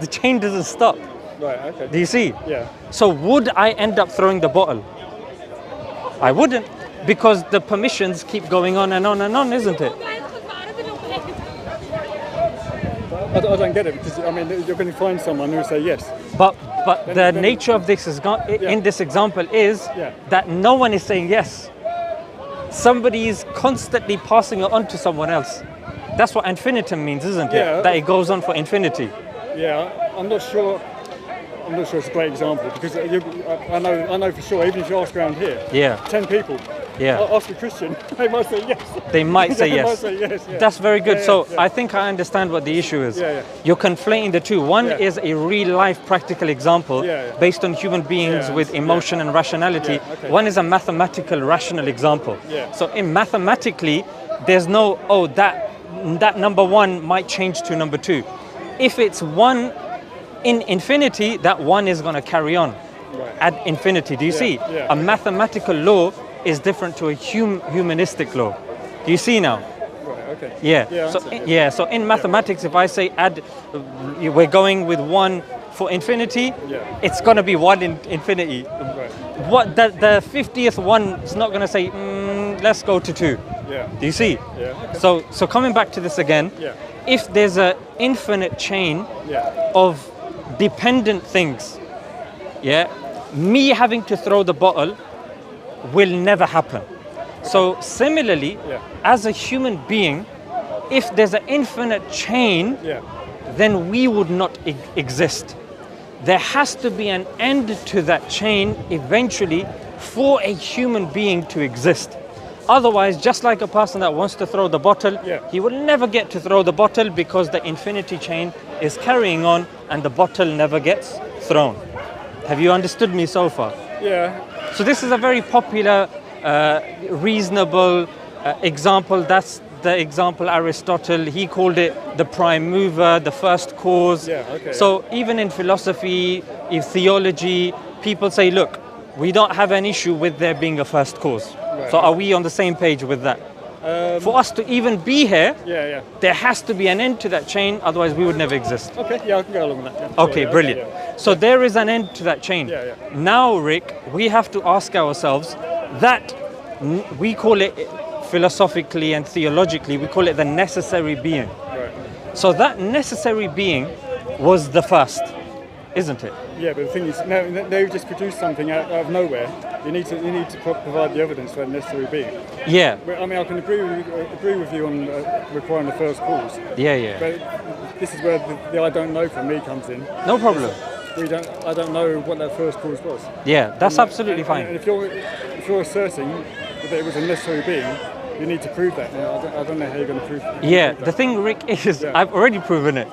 The chain doesn't stop. Right, okay. Do you see? Yeah. So would I end up throwing the bottle? I wouldn't, because the permissions keep going on and on and on, isn't it? I don't get it, because I mean you're going to find someone who will say yes. But the nature of this is in this example is that no one is saying yes. Somebody is constantly passing it on to someone else. That's what infinitum means, isn't it? Yeah. That it goes on for infinity. Yeah, I'm not sure it's a great example, because I know for sure, even if you ask around here, 10 people, ask a Christian, they might say yes. They might say yes. Might say yes, yeah. That's very good. I think I understand what the issue is. You're conflating the two. One is a real life practical example based on human beings with emotion and rationality. One is a mathematical rational example. So in mathematically, there's no, that number one might change to number two. If it's one in infinity, that one is going to carry on at infinity. Do you see? A mathematical law is different to a humanistic law. Do you see now? Right, okay. Yeah. So in mathematics, if I say we're going with one for infinity, it's going to be one in infinity. What the 50th one is not going to say, let's go to two. Do you see? Okay. So coming back to this again, if there's an infinite chain of dependent things, me having to throw the bottle will never happen. So similarly, as a human being, if there's an infinite chain, then we would not exist. There has to be an end to that chain eventually for a human being to exist. Otherwise, just like a person that wants to throw the bottle, he will never get to throw the bottle because the infinity chain is carrying on and the bottle never gets thrown. Have you understood me so far? Yeah. So this is a very popular, reasonable example. That's the example Aristotle, he called it the prime mover, the first cause. So even in philosophy, in theology, people say, look, we don't have an issue with there being a first cause. So are we on the same page with that? For us to even be here, there has to be an end to that chain, otherwise we would never exist. Okay, I can go along with that. Okay, brilliant. So there is an end to that chain. Now, Rick, we have to ask ourselves that we call it philosophically and theologically, we call it the necessary being. So that necessary being was the first, isn't it? Yeah, but the thing is, now you've just produced something out of nowhere. You need to provide the evidence for that necessary being. Yeah. But, I mean, I can agree with you on requiring the first cause. Yeah. But this is where the I don't know from me comes in. No problem. I don't know what that first cause was. Yeah, that's absolutely fine. And if you're asserting that it was a necessary being, you need to prove that. I don't know how you're going to prove that. Yeah, the thing, Rick, is I've already proven it.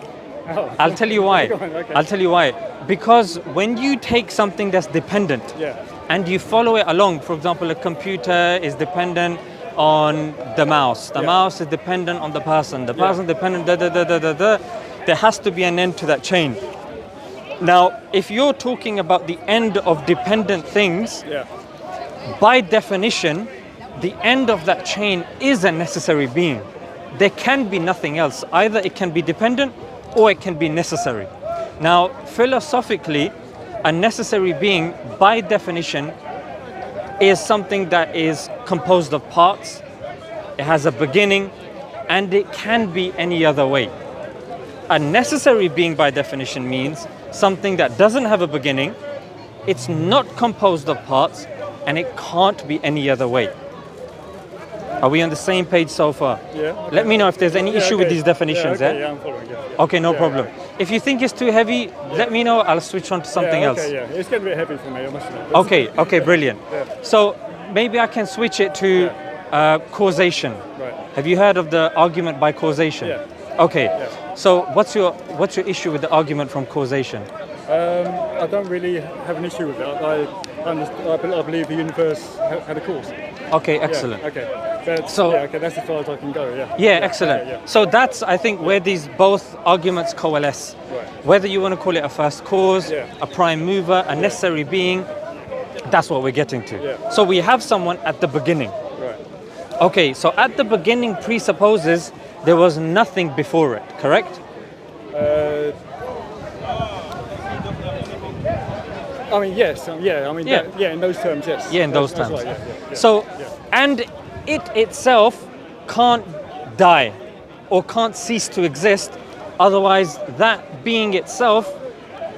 Oh. I'll tell you why. Okay. I'll tell you why. Because when you take something that's dependent and you follow it along, for example, a computer is dependent on the mouse. The mouse is dependent on the person. The person dependent, there has to be an end to that chain. Now, if you're talking about the end of dependent things, by definition, the end of that chain is a necessary being. There can be nothing else. Either it can be dependent or it can be necessary. Now, philosophically, a necessary being, by definition, is something that is composed of parts. It has a beginning, and it can be any other way. A necessary being, by definition, means something that doesn't have a beginning, it's not composed of parts, and it can't be any other way. Are we on the same page so far? Yeah. Okay. Let me know if there's any issue with these definitions. Yeah, I'm following. Okay, no problem. If you think it's too heavy, let me know. I'll switch on to something else. Yeah, it's getting a bit heavy for me, I must admit. Okay, brilliant. So maybe I can switch it to causation. Right. Have you heard of the argument by causation? Yeah. Okay. So what's your issue with the argument from causation? I don't really have an issue with that. I believe the universe had a cause. Okay, excellent. That's as far as I can go. Excellent. So that's, I think, where these both arguments coalesce. Whether you want to call it a first cause, a prime mover, a necessary being, that's what we're getting to. So we have someone at the beginning. Okay, so at the beginning presupposes there was nothing before it, correct? I mean, yes. Yeah. I mean, yeah. In those terms, yes. Yeah, in those terms. Right, yeah. So, and it itself can't die or can't cease to exist. Otherwise, that being itself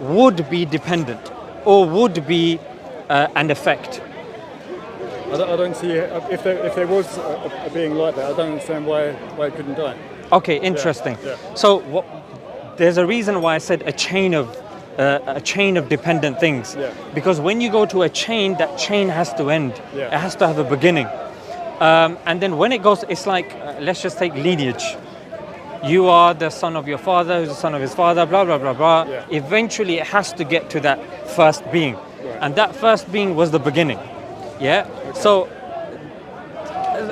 would be dependent or would be an effect. I don't see if there was a being like that. I don't understand why it couldn't die. Okay, interesting. So there's a reason why I said a chain of dependent things. Because when you go to a chain, that chain has to end. It has to have a beginning. And then when it goes, it's like let's just take lineage. You are the son of your father, who's the son of his father, blah blah blah blah. Eventually, it has to get to that first being, and that first being was the beginning. So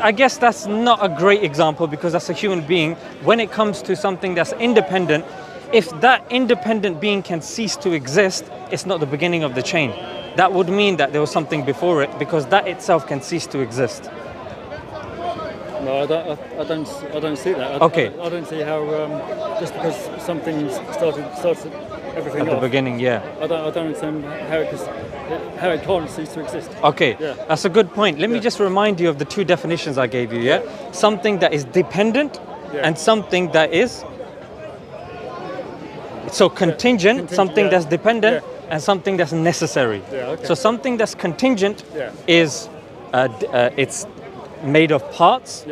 I guess that's not a great example because that's a human being. When it comes to something that's independent, if that independent being can cease to exist, it's not the beginning of the chain. That would mean that there was something before it because that itself can cease to exist. No, I don't see that. I don't see how just because something starts everything at the beginning. I don't understand how it can't cease to exist. Okay, that's a good point. Let me just remind you of the two definitions I gave you. Something that is dependent and something that is contingent. Something that's dependent and something that's necessary. So something that's contingent is it's made of parts.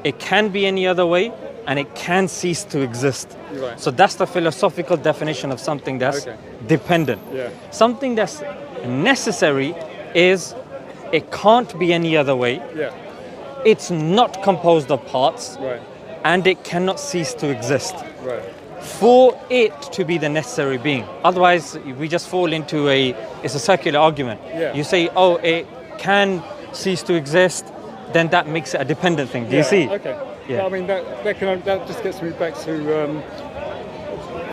It can be any other way, and it can cease to exist. So that's the philosophical definition of something that's dependent. Something that's necessary is it can't be any other way. It's not composed of parts, and it cannot cease to exist. For it to be the necessary being. Otherwise, we just fall into it's a circular argument. You say, oh, it can cease to exist, then that makes it a dependent thing. Do you see? I mean, that just gets me back to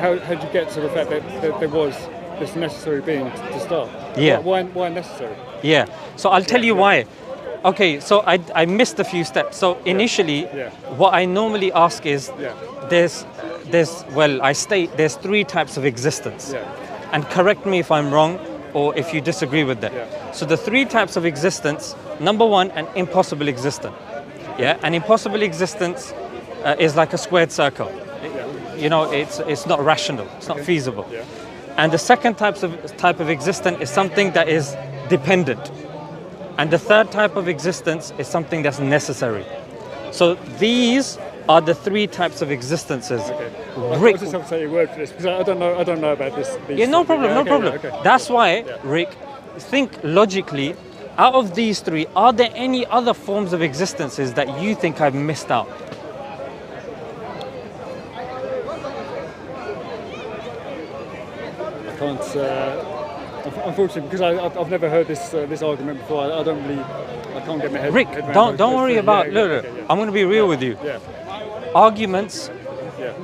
how did you get to the fact that there was this necessary being to start? Why necessary? So I'll tell you why. Okay, so I missed a few steps. So initially, what I normally ask is, I state there's three types of existence. And correct me if I'm wrong or if you disagree with that. So the three types of existence, number one, an impossible existence. An impossible existence is like a squared circle. It's not rational, it's not feasible. And the second type of existence is something that is dependent. And the third type of existence is something that's necessary. So these are the three types of existences. Rick, I just have to say a word for this because I don't know about this. No problem. That's why, Rick, think logically. Out of these three, are there any other forms of existences that you think I've missed out? I can't. Unfortunately, because I've never heard this argument before. I can't get my head. Rick, don't worry about. Look, I'm going to be real with you. Arguments.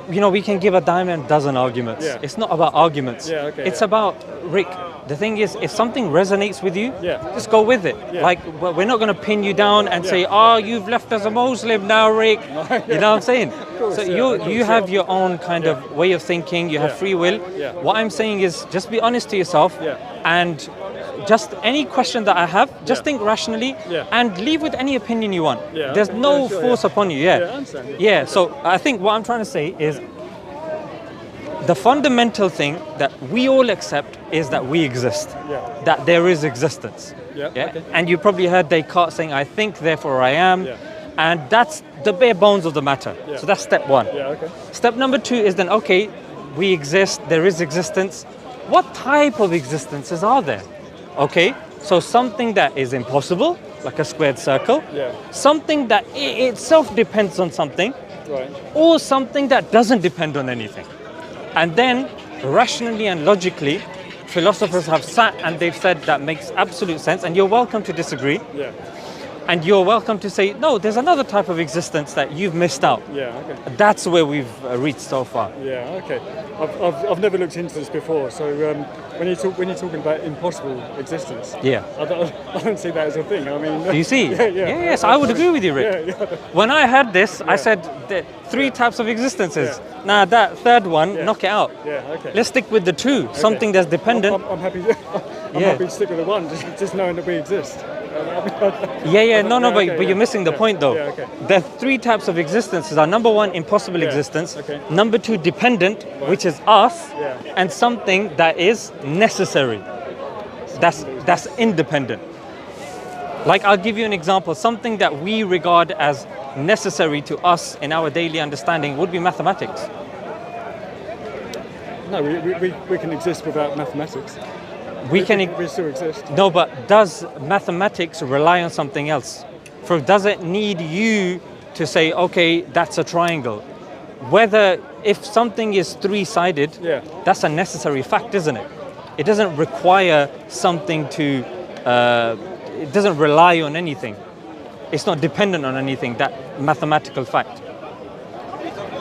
We can give a dime and a dozen arguments. It's not about arguments. It's about, Rick, the thing is, if something resonates with you, just go with it. Like, we're not going to pin you down and say, you've left as a Muslim now, Rick. You know what I'm saying? So you have your own kind of way of thinking, you have free will. What I'm saying is, just be honest to yourself and just any question that I have, just think rationally and leave with any opinion you want. There's no force upon you. I understand. So I think what I'm trying to say is the fundamental thing that we all accept is that we exist, that there is existence. And you probably heard Descartes saying, I think, therefore I am. And that's the bare bones of the matter. So that's step one. Step number two is then, okay, we exist, there is existence. What type of existences are there? Okay, so something that is impossible, like a squared circle, something that itself depends on something, or something that doesn't depend on anything. And then, rationally and logically, philosophers have sat and they've said that makes absolute sense, and you're welcome to disagree. And you're welcome to say, no, there's another type of existence that you've missed out. Yeah, okay. That's where we've reached so far. Yeah, okay. I've never looked into this before, so when you're talking about impossible existence, Yeah. I don't see that as a thing. I mean, Do you see? Yes, I would agree with you, Rick. When I had this, I said three types of existences. Now that third one, knock it out. Yeah, okay. Let's stick with the two. Okay. Something that's dependent. I'm happy. I'm happy to stick with the one, just knowing that we exist. But you're missing the point though. Yeah, okay. The three types of existences are: number one, impossible existence; number two, dependent, which is us; and something that is necessary. That's independent. Like, I'll give you an example. Something that we regard as necessary to us in our daily understanding would be mathematics. No, we can exist without mathematics. We still exist. No, but does mathematics rely on something else? Does it need you to say, okay, that's a triangle? If something is three-sided, that's a necessary fact, isn't it? It doesn't require something to, it doesn't rely on anything. It's not dependent on anything, that mathematical fact.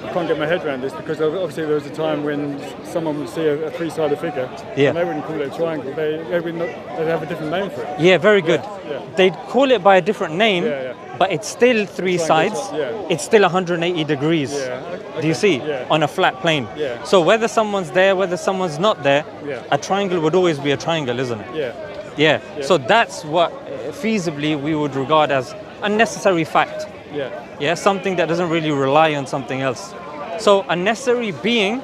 I can't get my head around this because obviously there was a time when someone would see a three-sided figure and they wouldn't call it a triangle, they'd have a different name for it. Yeah, very good. They'd call it by a different name, but it's still three sides, it's still 180 degrees. Do you see? On a flat plane. So whether someone's there, whether someone's not there, a triangle would always be a triangle, isn't it? Yeah. So that's what feasibly we would regard as a necessary fact. Something that doesn't really rely on something else. So a necessary being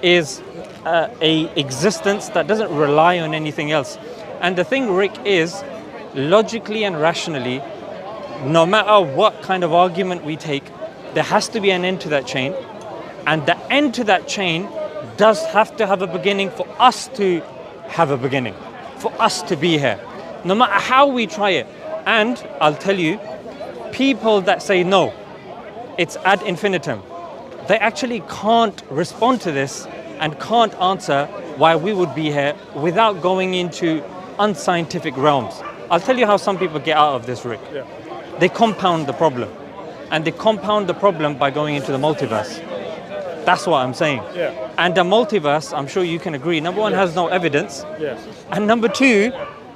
is a existence that doesn't rely on anything else. And the thing, Rick, is logically and rationally, no matter what kind of argument we take, there has to be an end to that chain. And the end to that chain does have to have a beginning for us to have a beginning, for us to be here, no matter how we try it. And I'll tell you, people that say no, it's ad infinitum, they actually can't respond to this and can't answer why we would be here without going into unscientific realms. I'll tell you how some people get out of this, Rick. They compound the problem. And they compound the problem by going into the multiverse. That's what I'm saying. And the multiverse, I'm sure you can agree, number one, has no evidence. And number two,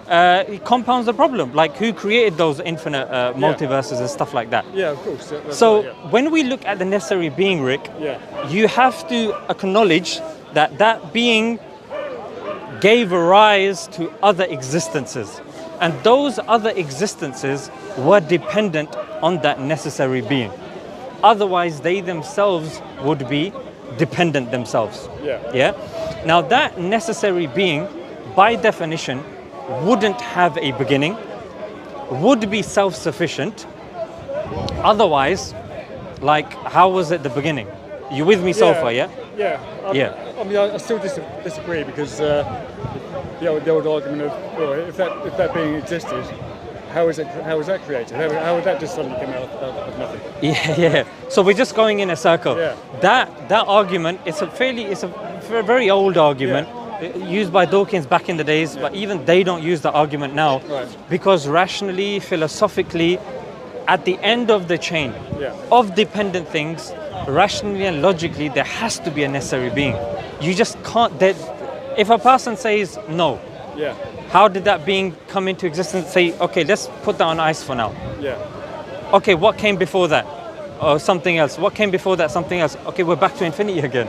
it compounds the problem. Like, who created those infinite multiverses and stuff like that? Of course. So when we look at the necessary being, Rick, you have to acknowledge that that being gave rise to other existences. And those other existences were dependent on that necessary being. Otherwise, they themselves would be dependent themselves. Now, that necessary being, by definition, wouldn't have a beginning, would be self-sufficient. Otherwise, like, how was it the beginning? You with me so far, yeah? I mean, I still disagree because the old argument of, well, if that being existed, how was that created? How would that just suddenly come out of nothing? So we're just going in a circle. That argument, it's a very old argument. Used by Dawkins back in the days, but even they don't use the argument now, because rationally, philosophically, at the end of the chain of dependent things, rationally and logically, there has to be a necessary being. You just can't. If a person says no, how did that being come into existence? Say, okay, let's put that on ice for now. Okay, what came before that? Or something else. What came before that? Something else. Okay, we're back to infinity again.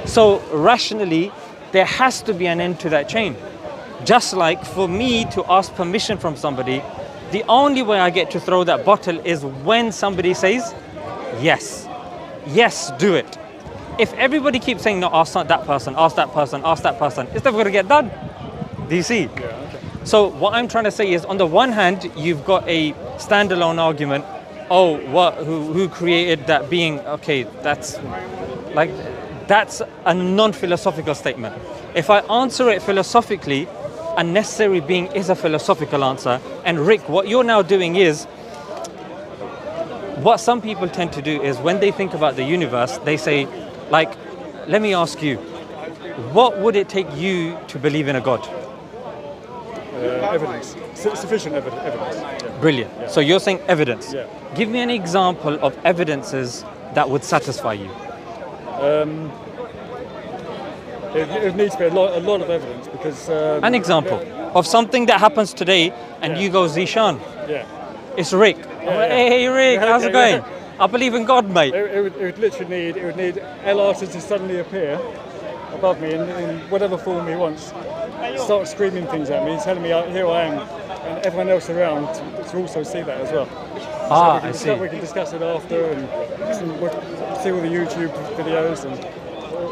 So rationally, there has to be an end to that chain. Just like for me to ask permission from somebody, the only way I get to throw that bottle is when somebody says, yes, do it. If everybody keeps saying, no, ask that person, ask that person, ask that person, it's never going to get done. Do you see? So what I'm trying to say is, on the one hand, you've got a standalone argument. Oh, who created that being? Okay, that's a non-philosophical statement. If I answer it philosophically, a necessary being is a philosophical answer. And Rick, what you're now doing is, what some people tend to do is when they think about the universe, they say, like, let me ask you, what would it take you to believe in a God? evidence, sufficient evidence. Yeah. Brilliant. Yeah. So you're saying evidence. Yeah. Give me an example of evidences that would satisfy you. It needs to be a lot of evidence because... an example of something that happens today and you go, Zishan, it's Rick. Hey Rick, how's it going? I believe in God, mate. It would literally need Allah to just suddenly appear above me in whatever form he wants, start screaming things at me, telling me here I am, and everyone else around to also see that as well. I see. We can discuss it after and see all the YouTube videos and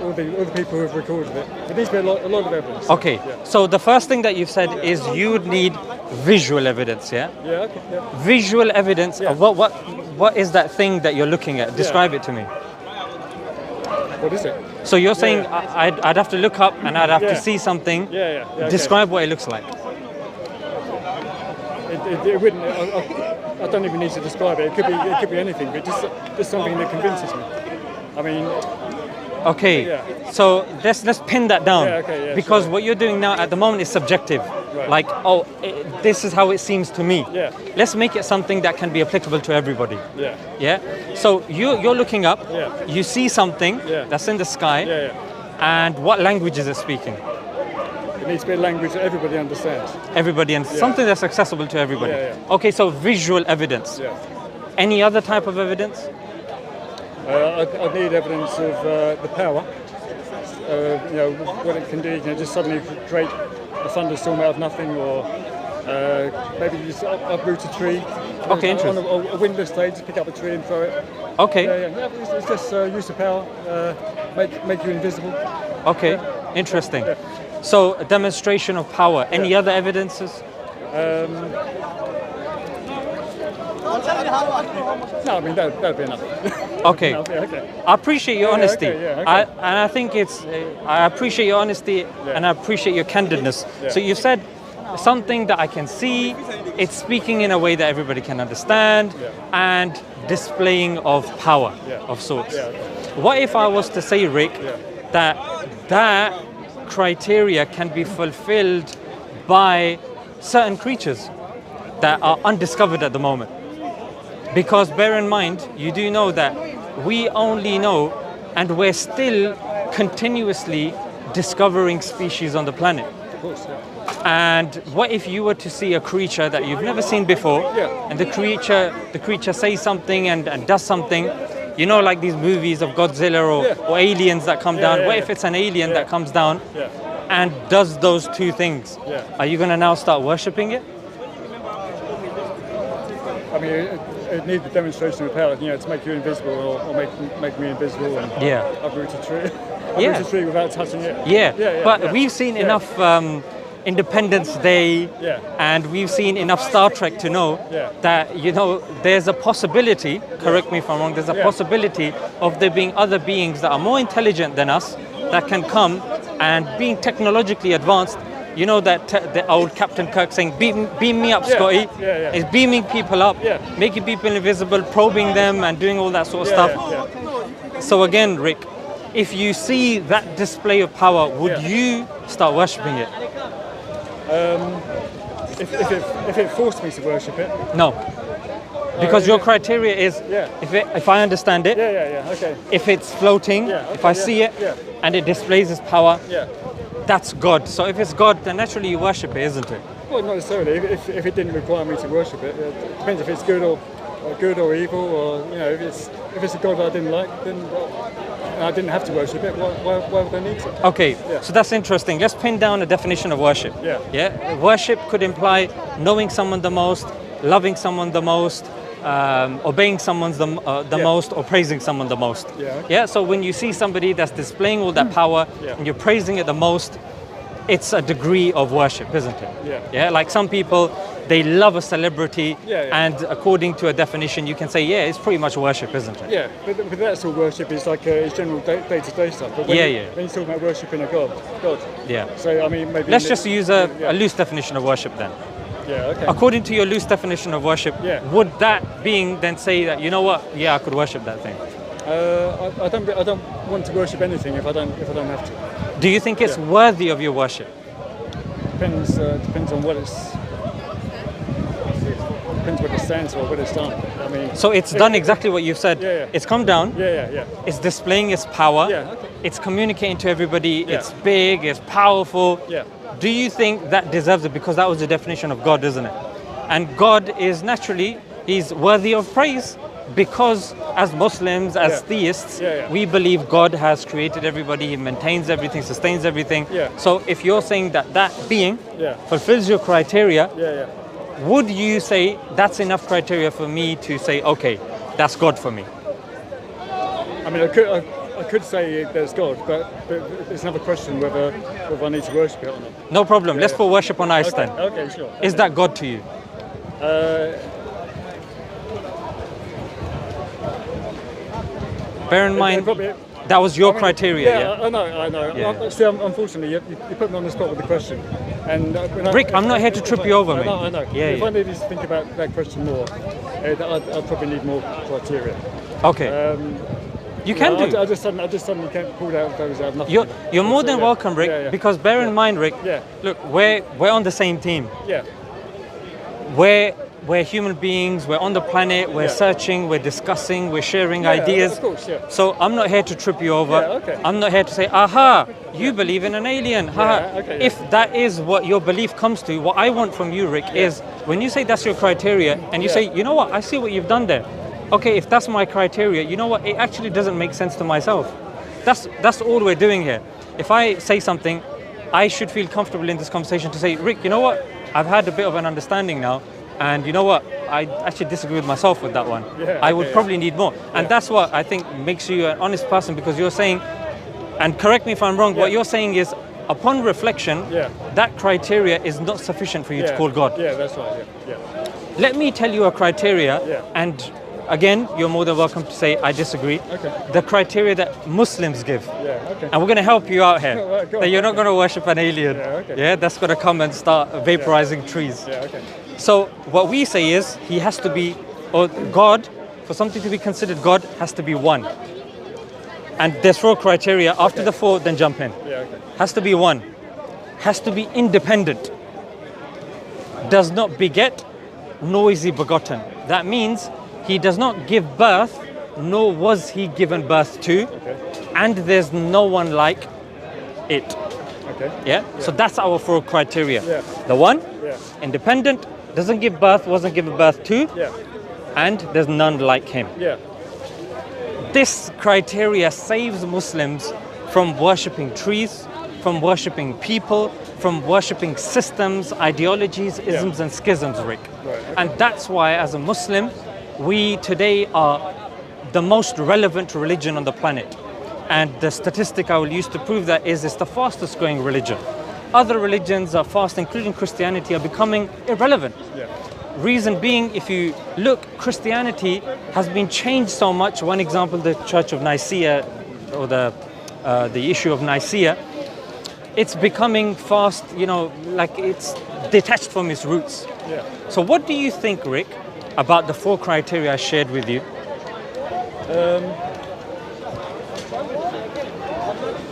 all the people who have recorded it. It needs to be a lot of evidence. Okay, so the first thing that you've said is you would need visual evidence, yeah? Yeah, okay. Yeah. Visual evidence of what is that thing that you're looking at? Describe it to me. What is it? So you're saying I'd have to look up and I'd have to see something. Okay. Describe what it looks like. It wouldn't. I don't even need to describe it. It could be anything, but just something that convinces me. I mean. Okay. So let's pin that down. Because sure. what you're doing now at the moment is subjective. Right. Like, this is how it seems to me. Yeah. Let's make it something that can be applicable to everybody. Yeah. Yeah. So you're looking up. Yeah. You see something that's in the sky. And what language is it speaking? It needs to be a language that everybody understands. Everybody, and something that's accessible to everybody. Okay, so visual evidence. Yeah. Any other type of evidence? I need evidence of the power. What it can do. Just suddenly create a thunderstorm out of nothing, or maybe just uproot a tree. Okay, interesting. On a windless day, just pick up a tree and throw it. Okay. It's just use of power, make you invisible. Okay, interesting. So a demonstration of power. Any other evidences? No, I mean that'd be enough. Okay. I appreciate your honesty. Okay. I think I appreciate your honesty and I appreciate your candidness. So you said something that I can see, it's speaking in a way that everybody can understand, and displaying of power of sorts. What if I was to say, Rick, that criteria can be fulfilled by certain creatures that are undiscovered at the moment? Because bear in mind, you do know that we only know, and we're still continuously discovering species on the planet. Of course, And what if you were to see a creature that you've never seen before, and the creature says something and does something, you know, like these movies of Godzilla or aliens that come down. What if it's an alien that comes down and does those two things? Are you going to now start worshipping it? I mean, it needs a demonstration of power, to make you invisible or make me invisible and uproot a tree. Uproot a tree without touching it. But we've seen enough Independence Day and we've seen enough Star Trek to know that, there's a possibility, correct me if I'm wrong, there's a possibility of there being other beings that are more intelligent than us that can come, and being technologically advanced. You know that the old Captain Kirk saying, beam me up, Scotty. It's beaming people up, making people invisible, probing them and doing all that sort of stuff. So again, Rick, if you see that display of power, would you start worshipping it? If it forced me to worship it? No. Because your criteria is, if I understand it, if it's floating, if I see it, and it displays its power, that's God. So if it's God, then naturally you worship it, isn't it? Well, not necessarily. If it didn't require me to worship it, it depends if it's good or evil, or if it's a God I didn't like, then I didn't have to worship it. Why would I need to? Okay, so that's interesting. Let's pin down a definition of worship. Worship could imply knowing someone the most, loving someone the most, obeying someone the most, or praising someone the most. So when you see somebody that's displaying all that power and you're praising it the most, it's a degree of worship, isn't it? Like some people, they love a celebrity, and according to a definition, you can say, it's pretty much worship, isn't it? But that's all worship. It's like it's general day-to-day stuff. But when you're talking about worshiping a God. So I mean, maybe let's just use a loose definition of worship then. According to your loose definition of worship, would that being then say that, you know what, I could worship that thing? I don't want to worship anything if I don't have to. Do you think it's worthy of your worship? Depends on what it's depends what it stands for, what it's done. I mean, So it's done exactly what you've said. Yeah. It's come down. Yeah. It's displaying its power. Yeah, okay. It's communicating to everybody. Yeah. It's big. It's powerful. Yeah. Do you think that deserves it? Because that was the definition of God, isn't it? And God is naturally, He's worthy of praise. Because as Muslims, as theists, we believe God has created everybody, He maintains everything, sustains everything. Yeah. So if you're saying that that being fulfills your criteria, would you say that's enough criteria for me to say, okay, that's God for me? I mean, I could say there's God, but it's another question whether I need to worship it or not. No problem. Let's put worship on ice then. Okay, sure. Is that God to you? Bear in mind, that was your criteria. I know. Yeah. See, unfortunately, you put me on the spot with the question. And Rick, I'm not here to trip you over, mate. I know. Yeah, if I needed to think about that question more, I'd probably need more criteria. Okay. You can do. I just suddenly can't pull out those out of nothing. You're more than welcome, Rick. Because bear in mind, Rick. Look, we're on the same team. Yeah. We're human beings, we're on the planet, we're searching, we're discussing, we're sharing ideas. Of course, So I'm not here to trip you over. I'm not here to say, aha, you believe in an alien. If that is what your belief comes to, what I want from you, Rick, is when you say that's your criteria and you say, you know what, I see what you've done there. Okay, if that's my criteria, you know what, it actually doesn't make sense to myself. That's all we're doing here. If I say something, I should feel comfortable in this conversation to say, Rick, you know what, I've had a bit of an understanding now. And you know what? I actually disagree with myself with that one. I would probably need more. And that's what I think makes you an honest person, because you're saying, and correct me if I'm wrong, what you're saying is, upon reflection, that criteria is not sufficient for you to call God. Yeah, that's right. Let me tell you a criteria, and again, you're more than welcome to say, I disagree. The criteria that Muslims give. And we're going to help you out here. That you're not going to worship an alien. That's going to come and start vaporizing trees. So what we say is, he has to be, or God, for something to be considered God, has to be one. And there's 4 criteria. After the 4, then jump in. Has to be one. Has to be independent. Does not beget, nor is he begotten. That means he does not give birth, nor was he given birth to, and there's no one like it. So that's our 4 criteria. The one, independent, doesn't give birth, wasn't given birth to, and there's none like him. This criteria saves Muslims from worshipping trees, from worshipping people, from worshipping systems, ideologies, isms and schisms, Rick. And that's why, as a Muslim, we today are the most relevant religion on the planet. And the statistic I will use to prove that is it's the fastest growing religion. Other religions are fast, including Christianity, are becoming irrelevant. Reason being, if you look, Christianity has been changed so much. One example, the Church of Nicaea, or the issue of Nicaea, it's becoming fast, like it's detached from its roots. So what do you think, Rick, about the 4 criteria I shared with you?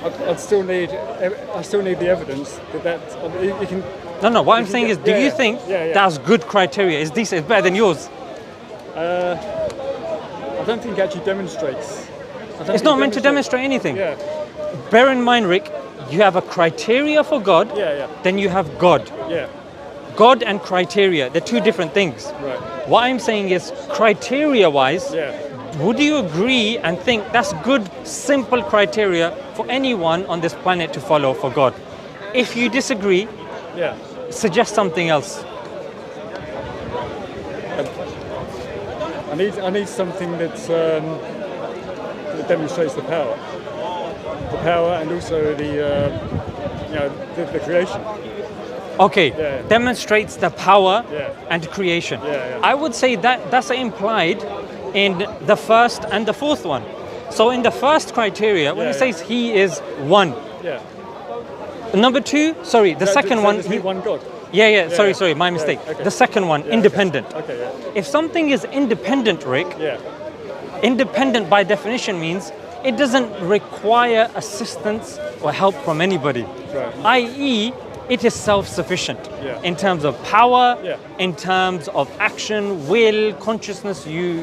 I still need the evidence that you can. No. What I'm saying is, do you think that's good criteria? Is this better than yours? I don't think it actually demonstrates. It's not meant to demonstrate anything. Bear in mind, Rick, you have a criteria for God. Then you have God. God and criteria, they're 2 different things. What I'm saying is, criteria-wise, would you agree and think that's good, simple criteria for anyone on this planet to follow for God? If you disagree, suggest something else. I need something that demonstrates the power, and also the creation. Okay, demonstrates the power and creation. I would say that's implied in the 1st and the 4th one. So in the 1st criteria, when it says he is one. Number 2, sorry, the second one. Is he one God? Sorry, my mistake. The second one, independent. If something is independent, Rick, independent by definition means it doesn't require assistance or help from anybody. I.e., it is self-sufficient Yeah. in terms of power, Yeah. in terms of action, will, consciousness, you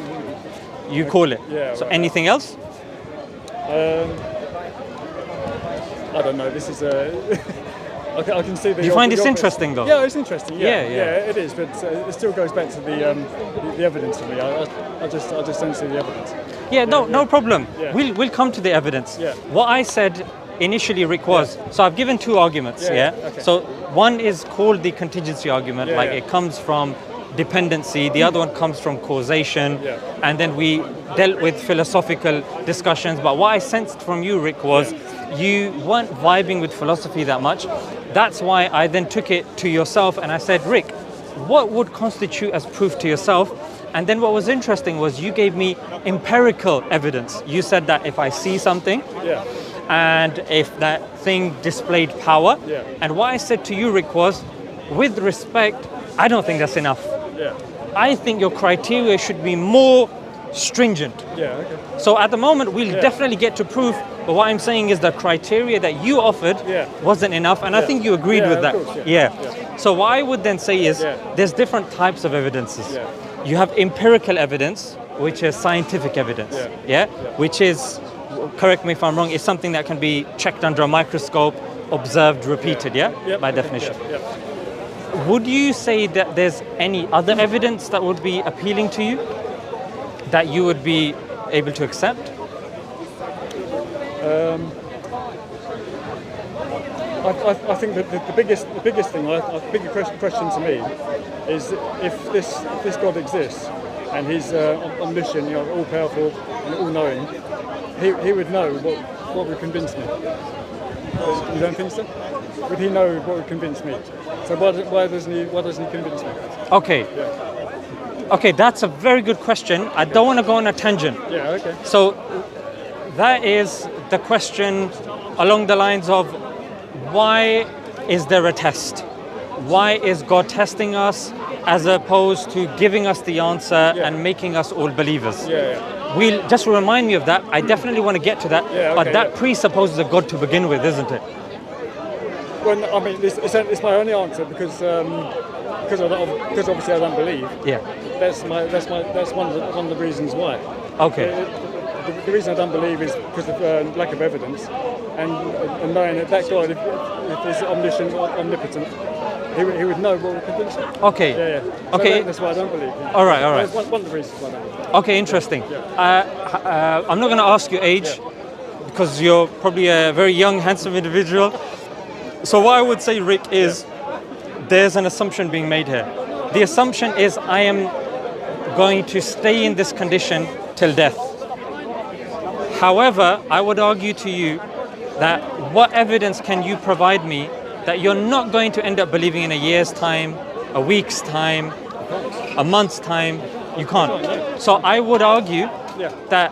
call it. Yeah, So right. anything else? I don't know. This is a. I can see the. Do you find this interesting though? Yeah, it's interesting. Yeah, Yeah, yeah. it is, but it still goes back to the evidence for me. I just don't see the evidence. Yeah, no problem. Yeah. We'll come to the evidence. Yeah. What I said initially, Rick, was so I've given two arguments. Yeah, Yeah. okay. So one is called the contingency argument, Yeah, like yeah. it comes from dependency. The other one comes from causation. Yeah. And then we dealt with philosophical discussions. But what I sensed from you, Rick, was you weren't vibing with philosophy that much. That's why I then took it to yourself and I said, Rick, what would constitute as proof to yourself? And then what was interesting was you gave me empirical evidence. You said that if I see something Yeah. and if that thing displayed power, Yeah. and what I said to you, Rick, was, with respect, I don't think that's enough. Yeah. I think your criteria should be more stringent. Yeah. Okay. So at the moment, we'll definitely get to proof, but what I'm saying is the criteria that you offered wasn't enough, and I think you agreed with of that. course, Yeah. So what I would then say is, there's different types of evidences. Yeah. You have empirical evidence, which is scientific evidence. Yeah. Which is, correct me if I'm wrong, is something that can be checked under a microscope, observed, repeated. Yeah. By definition. Yeah. Would you say that there's any other evidence that would be appealing to you, that you would be able to accept? I think that the biggest thing, the bigger question to me, is if this God exists and He's omniscient, all powerful and all knowing, He would know what would convince me. You don't think so? Would He know what would convince me? So why doesn't He convince me? Okay. Okay, that's a very good question. I don't want to go on a tangent. Yeah. Okay. So that is the question along the lines of, why is there a test? Why is God testing us as opposed to giving us the answer and making us all believers? We'll just remind me of that. I definitely want to get to that, but that presupposes a God to begin with, isn't it? Well, I mean, it's my only answer because obviously I don't believe. Yeah. That's one of the reasons why. Okay. The reason I don't believe is because of lack of evidence, and knowing that God, if He's omniscient, omnipotent, He would know what would convince me. Okay. Yeah. So Okay. that's why I don't believe. All right. That's one of the reasons why I don't believe. Okay, interesting. I'm not going to ask your age because you're probably a very young, handsome individual. So what I would say, Rick, is there's an assumption being made here. The assumption is I am going to stay in this condition till death. However, I would argue to you that what evidence can you provide me that you're not going to end up believing in a year's time, a week's time, a month's time? You can't. So I would argue that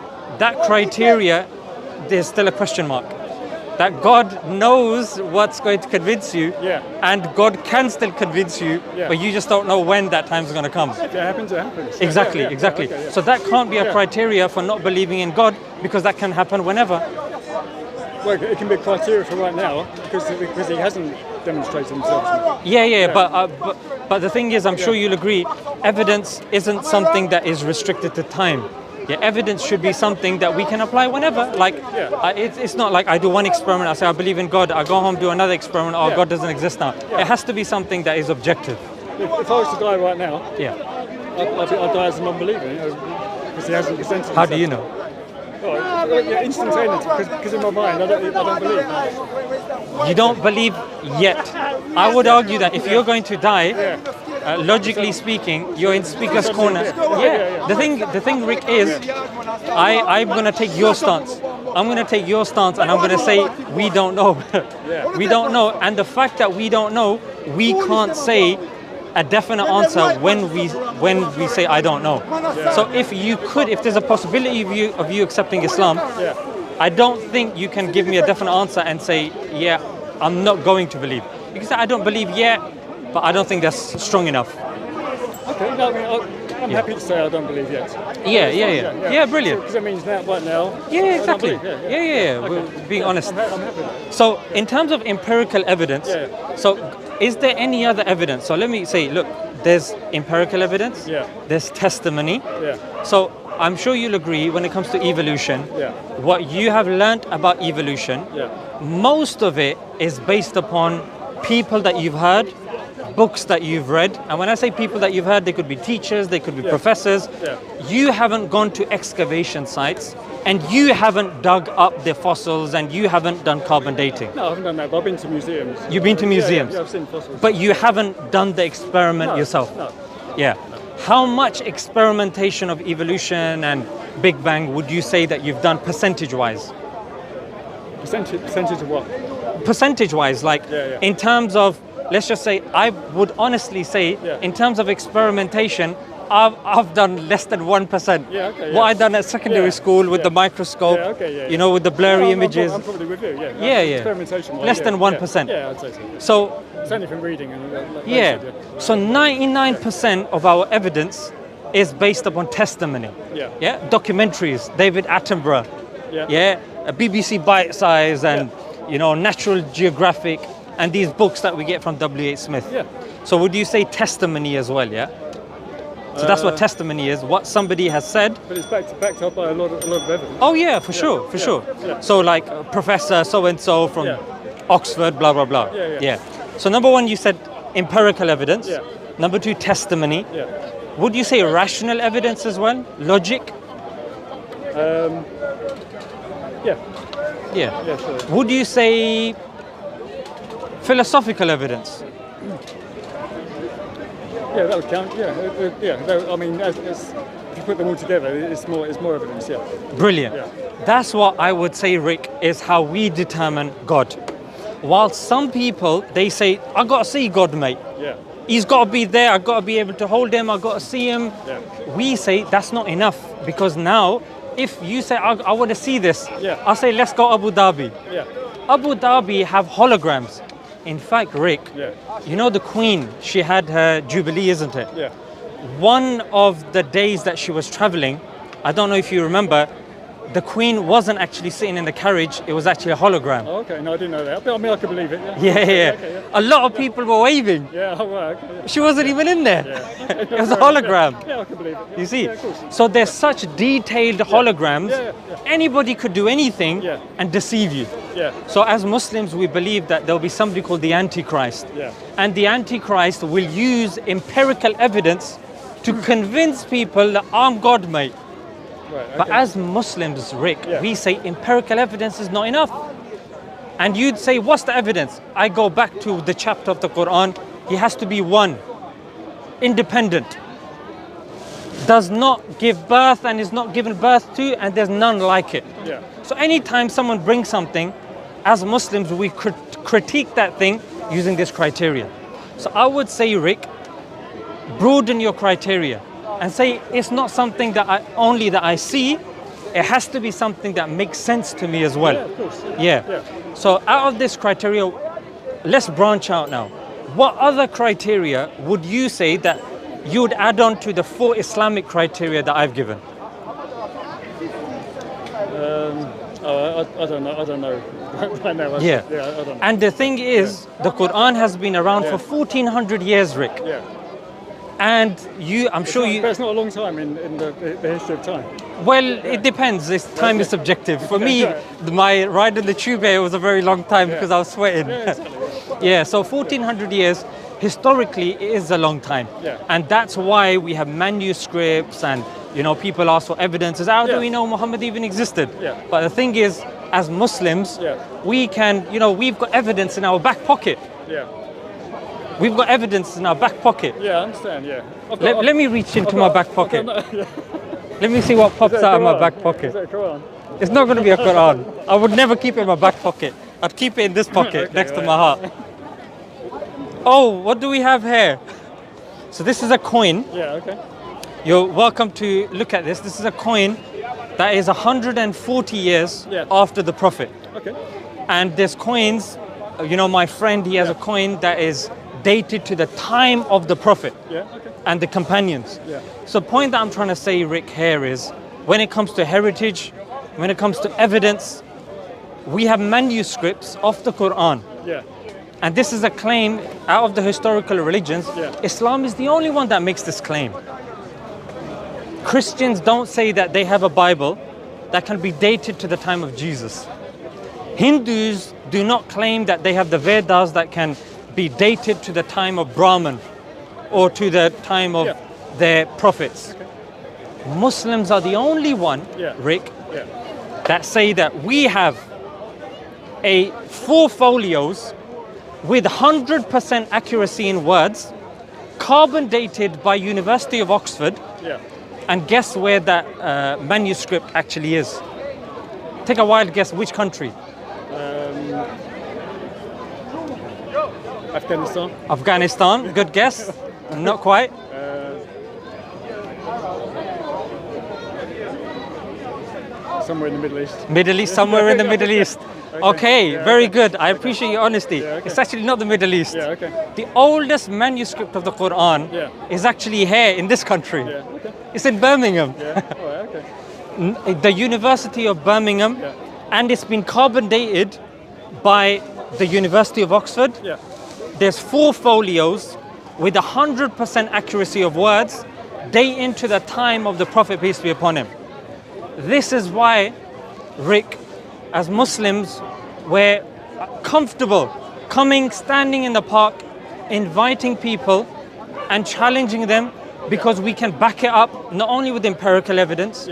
criteria, there's still a question mark. That God knows what's going to convince you, and God can still convince you, but you just don't know when that time's going to come. If it happens, it happens. Exactly. Okay, So that can't be a criteria for not believing in God, because that can happen whenever. Well, it can be a criteria for right now because He hasn't demonstrated Himself. But the thing is, I'm sure you'll agree, evidence isn't something that is restricted to time. Evidence should be something that we can apply whenever. Like, it's not like I do one experiment, I say I believe in God, I go home, do another experiment, God doesn't exist now. It has to be something that is objective. If I was to die right now, I'd die as a non-believer, because He hasn't presented Himself. How do you know? Instantaneous, because in my mind I don't believe. You don't believe yet. I would argue that if you're going to die, logically speaking, you're in speaker's corner. The thing, Rick, is I'm going to take your stance. I'm going to take your stance and I'm going to say we don't know. We don't know. And the fact that we don't know, we can't say a definite answer when we say I don't know. So if there's a possibility of you accepting Islam, I don't think you can give me a definite answer and say, I'm not going to believe. You can say I don't believe yet, but I don't think that's strong enough. Okay, no, I mean, I'm happy to say I don't believe yet. Yeah, brilliant. Because it means that right now. Yeah, exactly. Okay. We're being honest. I'm happy with that. So, in terms of empirical evidence, so is there any other evidence? So, let me say, look, there's empirical evidence, there's testimony. So, I'm sure you'll agree when it comes to evolution, what you have learnt about evolution, most of it is based upon people that you've heard, books that you've read. And when I say people that you've heard, they could be teachers, they could be professors. You haven't gone to excavation sites and you haven't dug up the fossils and you haven't done carbon dating. No, I haven't done that, but I've been to museums. You've been to museums? Yeah, I've seen fossils. But you haven't done the experiment yourself? No. Yeah. How much experimentation of evolution and Big Bang would you say that you've done percentage-wise? Percentage of what? Percentage-wise, like in terms of, let's just say, I would honestly say, in terms of experimentation, I've done less than 1%. What I done at secondary school with the microscope, you know, with the blurry images. I'm probably with you, Experimentation. Less than 1%. Yeah, I'd say so. So it's only from reading. And So 99% of our evidence is based upon testimony. Documentaries, David Attenborough. BBC Bite Size and you know, Natural Geographic and these books that we get from W.H. Smith. So would you say testimony as well, So that's what testimony is, what somebody has said. But it's backed up by a lot of evidence. Oh yeah, for sure. So like Professor so-and-so from Oxford, blah, blah, blah. So number one, you said empirical evidence. Number two, testimony. Would you say rational evidence as well? Logic? Sure. Would you say philosophical evidence? Yeah, that would count. I mean, if you put them all together, it's more evidence. Brilliant. That's what I would say, Rick, is how we determine God. While some people, they say, I got to see God, mate. He's got to be there. I got to be able to hold him. I got to see him. We say that's not enough, because now, if you say I want to see this, I say let's go Abu Dhabi. Abu Dhabi have holograms. In fact, Rick, you know the Queen, she had her Jubilee, isn't it? One of the days that she was traveling, I don't know if you remember, the Queen wasn't actually sitting in the carriage, it was actually a hologram. Oh, okay, no, I didn't know that. But I mean, I could believe it. A lot of people were waving. She wasn't even in there. It was a hologram. I could believe it. You see? So there's such detailed holograms, anybody could do anything and deceive you. So as Muslims, we believe that there'll be somebody called the Antichrist. And the Antichrist will use empirical evidence to convince people that I'm God, mate. But as Muslims, Rick, we say empirical evidence is not enough. And you'd say, what's the evidence? I go back to the chapter of the Quran. He has to be one, independent, does not give birth and is not given birth to, and there's none like it. So anytime someone brings something, as Muslims, we critique that thing using this criteria. So I would say, Rick, broaden your criteria and say it's not something that I see, it has to be something that makes sense to me as well. Of course. So out of this criteria, let's branch out now. What other criteria would you say that you would add on to the 4 Islamic criteria that I've given? I don't know. Right now, I don't know. And the thing is, the Quran has been around for 1400 years, Rick. And I'm sure you... But it's not a long time in the history of time. Well, it depends. Time is subjective. For me, my ride in the tube here was a very long time because I was sweating. So 1400 years, historically, it is a long time. And that's why we have manuscripts and, you know, people ask for evidences. How do we know Muhammad even existed? But the thing is, as Muslims, we can, you know, we've got evidence in our back pocket. We've got evidence in our back pocket. I understand, Let me reach into my back pocket. Let me see what pops out of my back pocket. Is that a Quran? It's not going to be a Quran. I would never keep it in my back pocket. I'd keep it in this pocket next to my heart. Oh, what do we have here? So this is a coin. You're welcome to look at this. This is a coin that is 140 years after the Prophet. And there's coins, you know, my friend, he has a coin that is dated to the time of the Prophet and the companions. So the point that I'm trying to say, Rick, here is, when it comes to heritage, when it comes to evidence, we have manuscripts of the Quran. And this is a claim out of the historical religions. Islam is the only one that makes this claim. Christians don't say that they have a Bible that can be dated to the time of Jesus. Hindus do not claim that they have the Vedas that can be dated to the time of Brahman or to the time of their prophets. Muslims are the only one, Rick, that say that we have 4 folios with 100% accuracy in words, carbon dated by University of Oxford. And guess where that manuscript actually is? Take a wild guess, which country? Afghanistan. Afghanistan, good guess. Not quite. Somewhere in the Middle East. Middle East, somewhere in the Middle East. Okay, very good. I appreciate your honesty. It's actually not the Middle East. The oldest manuscript of the Quran is actually here in this country. It's in Birmingham. The University of Birmingham, and it's been carbon dated by the University of Oxford. There's 4 folios with 100% accuracy of words dating to the time of the Prophet, peace be upon him. This is why, Rick, as Muslims, we're comfortable standing in the park, inviting people and challenging them, because we can back it up not only with empirical evidence,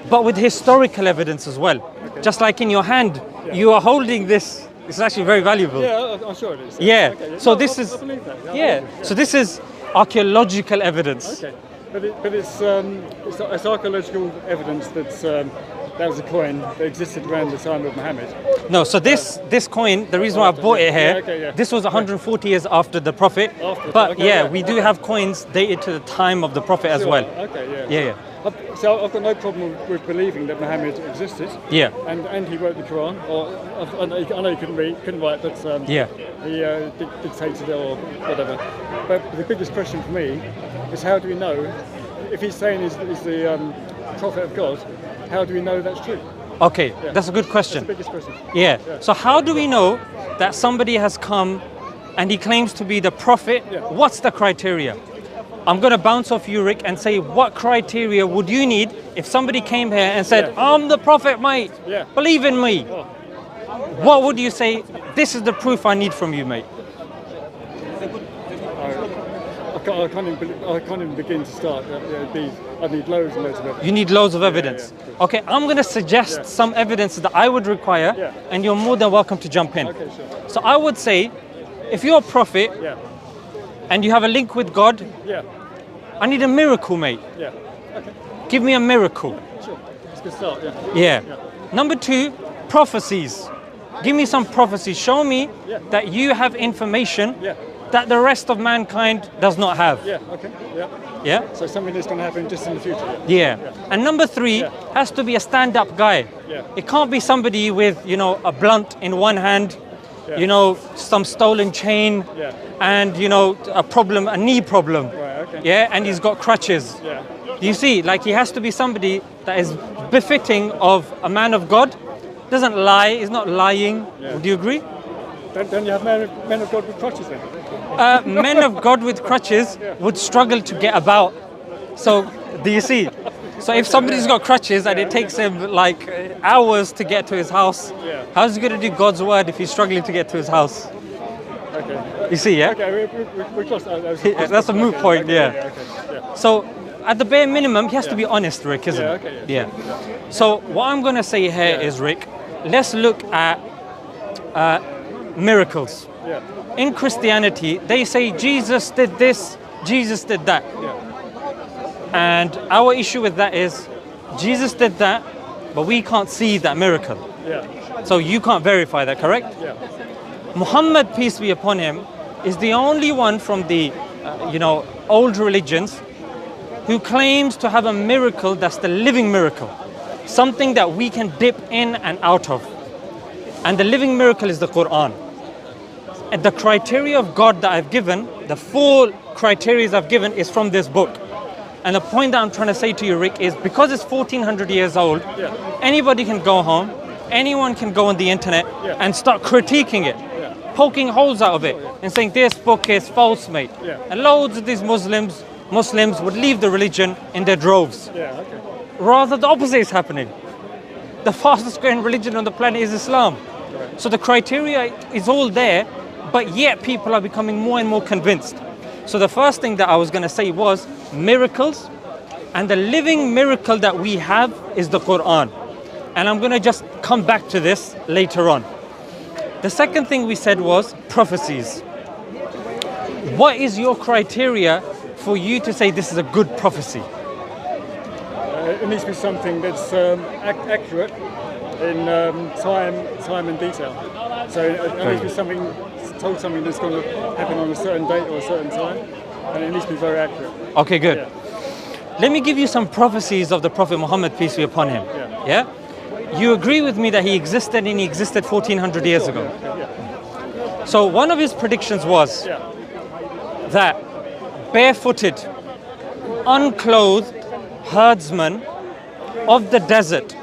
but with historical evidence as well. Just like in your hand, you are holding this. It's actually very valuable. I'm sure it is. So this is, so this is archaeological evidence. But it's archaeological evidence that was a coin that existed around the time of Muhammad. No, so this coin, the reason why I bought it here, this was 140 years after the Prophet. We do have coins dated to the time of the Prophet as well. So I've got no problem with believing that Muhammad existed. And he wrote the Quran. I know he couldn't write, but he dictated it or whatever. But the biggest question for me is, how do we know, if he's saying he's the prophet of God, how do we know that's true? Okay, that's a good question. That's the biggest question. So how do we know that somebody has come and he claims to be the prophet? What's the criteria? I'm going to bounce off you, Rick, and say, what criteria would you need if somebody came here and said, I'm the prophet, mate, believe in me? What would you say, this is the proof I need from you, mate? I can't even begin to start. I need loads and loads of evidence. You need loads of evidence. Okay, I'm going to suggest some evidence that I would require, and you're more than welcome to jump in. So I would say, if you're a prophet and you have a link with God, I need a miracle, mate. Give me a miracle. Sure, it's a good start. Number 2, prophecies. Give me some prophecies. Show me that you have information that the rest of mankind does not have. So something that's going to happen just in the future. And number 3 has to be a stand-up guy. It can't be somebody with, a blunt in one hand, some stolen chain, and a knee problem. And he's got crutches. You see, he has to be somebody that is befitting of a man of God. Doesn't lie, is not lying. Would you agree? Don't you have men of God with crutches then? Men of God with crutches would struggle to get about. So, do you see? So if somebody's got crutches and it takes him hours to get to his house, how's he going to do God's word if he's struggling to get to his house? You see, we crossed that. That's a moot point, So at the bare minimum, he has to be honest, Rick, isn't it? So what I'm going to say here is, Rick, let's look at miracles. In Christianity, they say Jesus did this, Jesus did that. And our issue with that is, Jesus did that, but we can't see that miracle. So you can't verify that, correct? Muhammad, peace be upon him, is the only one from the old religions who claims to have a miracle that's the living miracle, something that we can dip in and out of. And the living miracle is the Quran. And the criteria of God that I've given, the 4 criteria I've given is from this book. And the point that I'm trying to say to you, Rick, is because it's 1400 years old, anybody can go home, anyone can go on the internet and start critiquing it, poking holes out of it and saying this book is false, mate. And loads of these Muslims would leave the religion in their droves. Rather, the opposite is happening. The fastest growing religion on the planet is Islam. So the criteria is all there, but yet people are becoming more and more convinced. So the first thing that I was going to say was miracles, and the living miracle that we have is the Quran. And I'm going to just come back to this later on. The second thing we said was prophecies. What is your criteria for you to say this is a good prophecy? It needs to be something that's accurate in time and detail. So it needs to be something that's going to happen on a certain date or a certain time, and it needs to be very accurate. Okay, good. Let me give you some prophecies of the Prophet Muhammad, peace be upon him. Yeah? You agree with me that he existed, and he existed 1400 years ago. So one of his predictions was that barefooted, unclothed herdsmen of the desert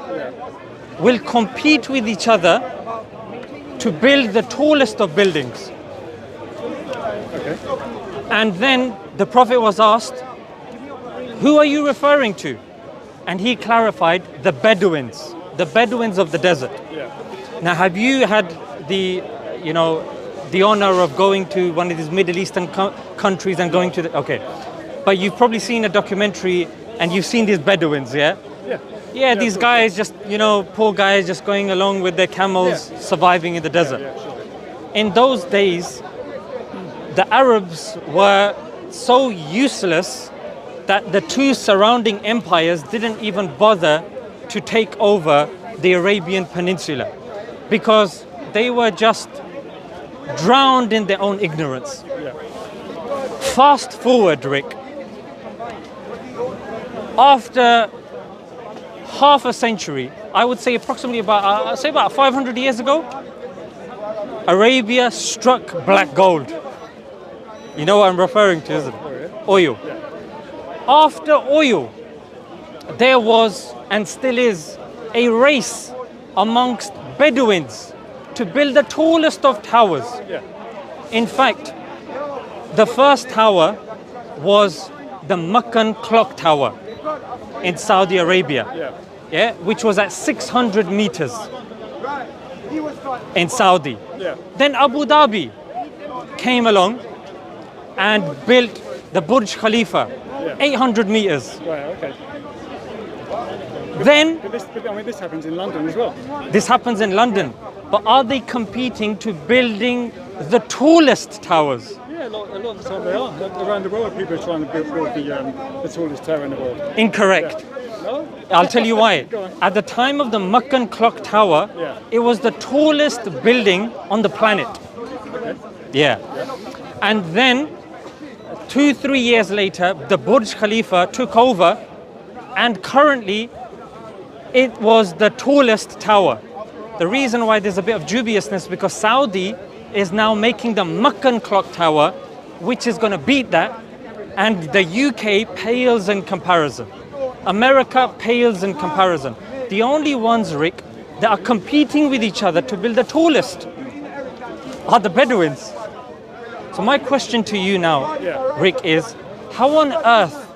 will compete with each other to build the tallest of buildings. And then the Prophet was asked, who are you referring to? And he clarified, the Bedouins of the desert. Now, have you had the honor of going to one of these Middle Eastern countries and going to but you've probably seen a documentary and you've seen these Bedouins, these guys just, poor guys just going along with their camels, surviving in the desert. In those days, the Arabs were so useless that the 2 surrounding empires didn't even bother to take over the Arabian Peninsula because they were just drowned in their own ignorance. Fast forward, Rick. After half a century, I would say approximately about 500 years ago, Arabia struck black gold. You know what I'm referring to, isn't it? Oil. After oil, there was and still is a race amongst Bedouins to build the tallest of towers. In fact, the first tower was the Meccan clock tower in Saudi Arabia, which was at 600 meters in Saudi. Then Abu Dhabi came along and built the Burj Khalifa, 800 meters. Then, this happens in London as well. This happens in London, but are they competing to building the tallest towers? A lot of the time they are. Around the world, people are trying to build the tallest tower in the world. Incorrect. No? I'll tell you why. At the time of the Meccan clock tower, it was the tallest building on the planet. And then 2-3 years later, the Burj Khalifa took over, and currently it was the tallest tower. The reason why there's a bit of dubiousness because Saudi is now making the Meccan clock tower, which is going to beat that, and the UK pales in comparison. America pales in comparison. The only ones, Rick, that are competing with each other to build the tallest are the Bedouins. So my question to you now, Rick, is how on earth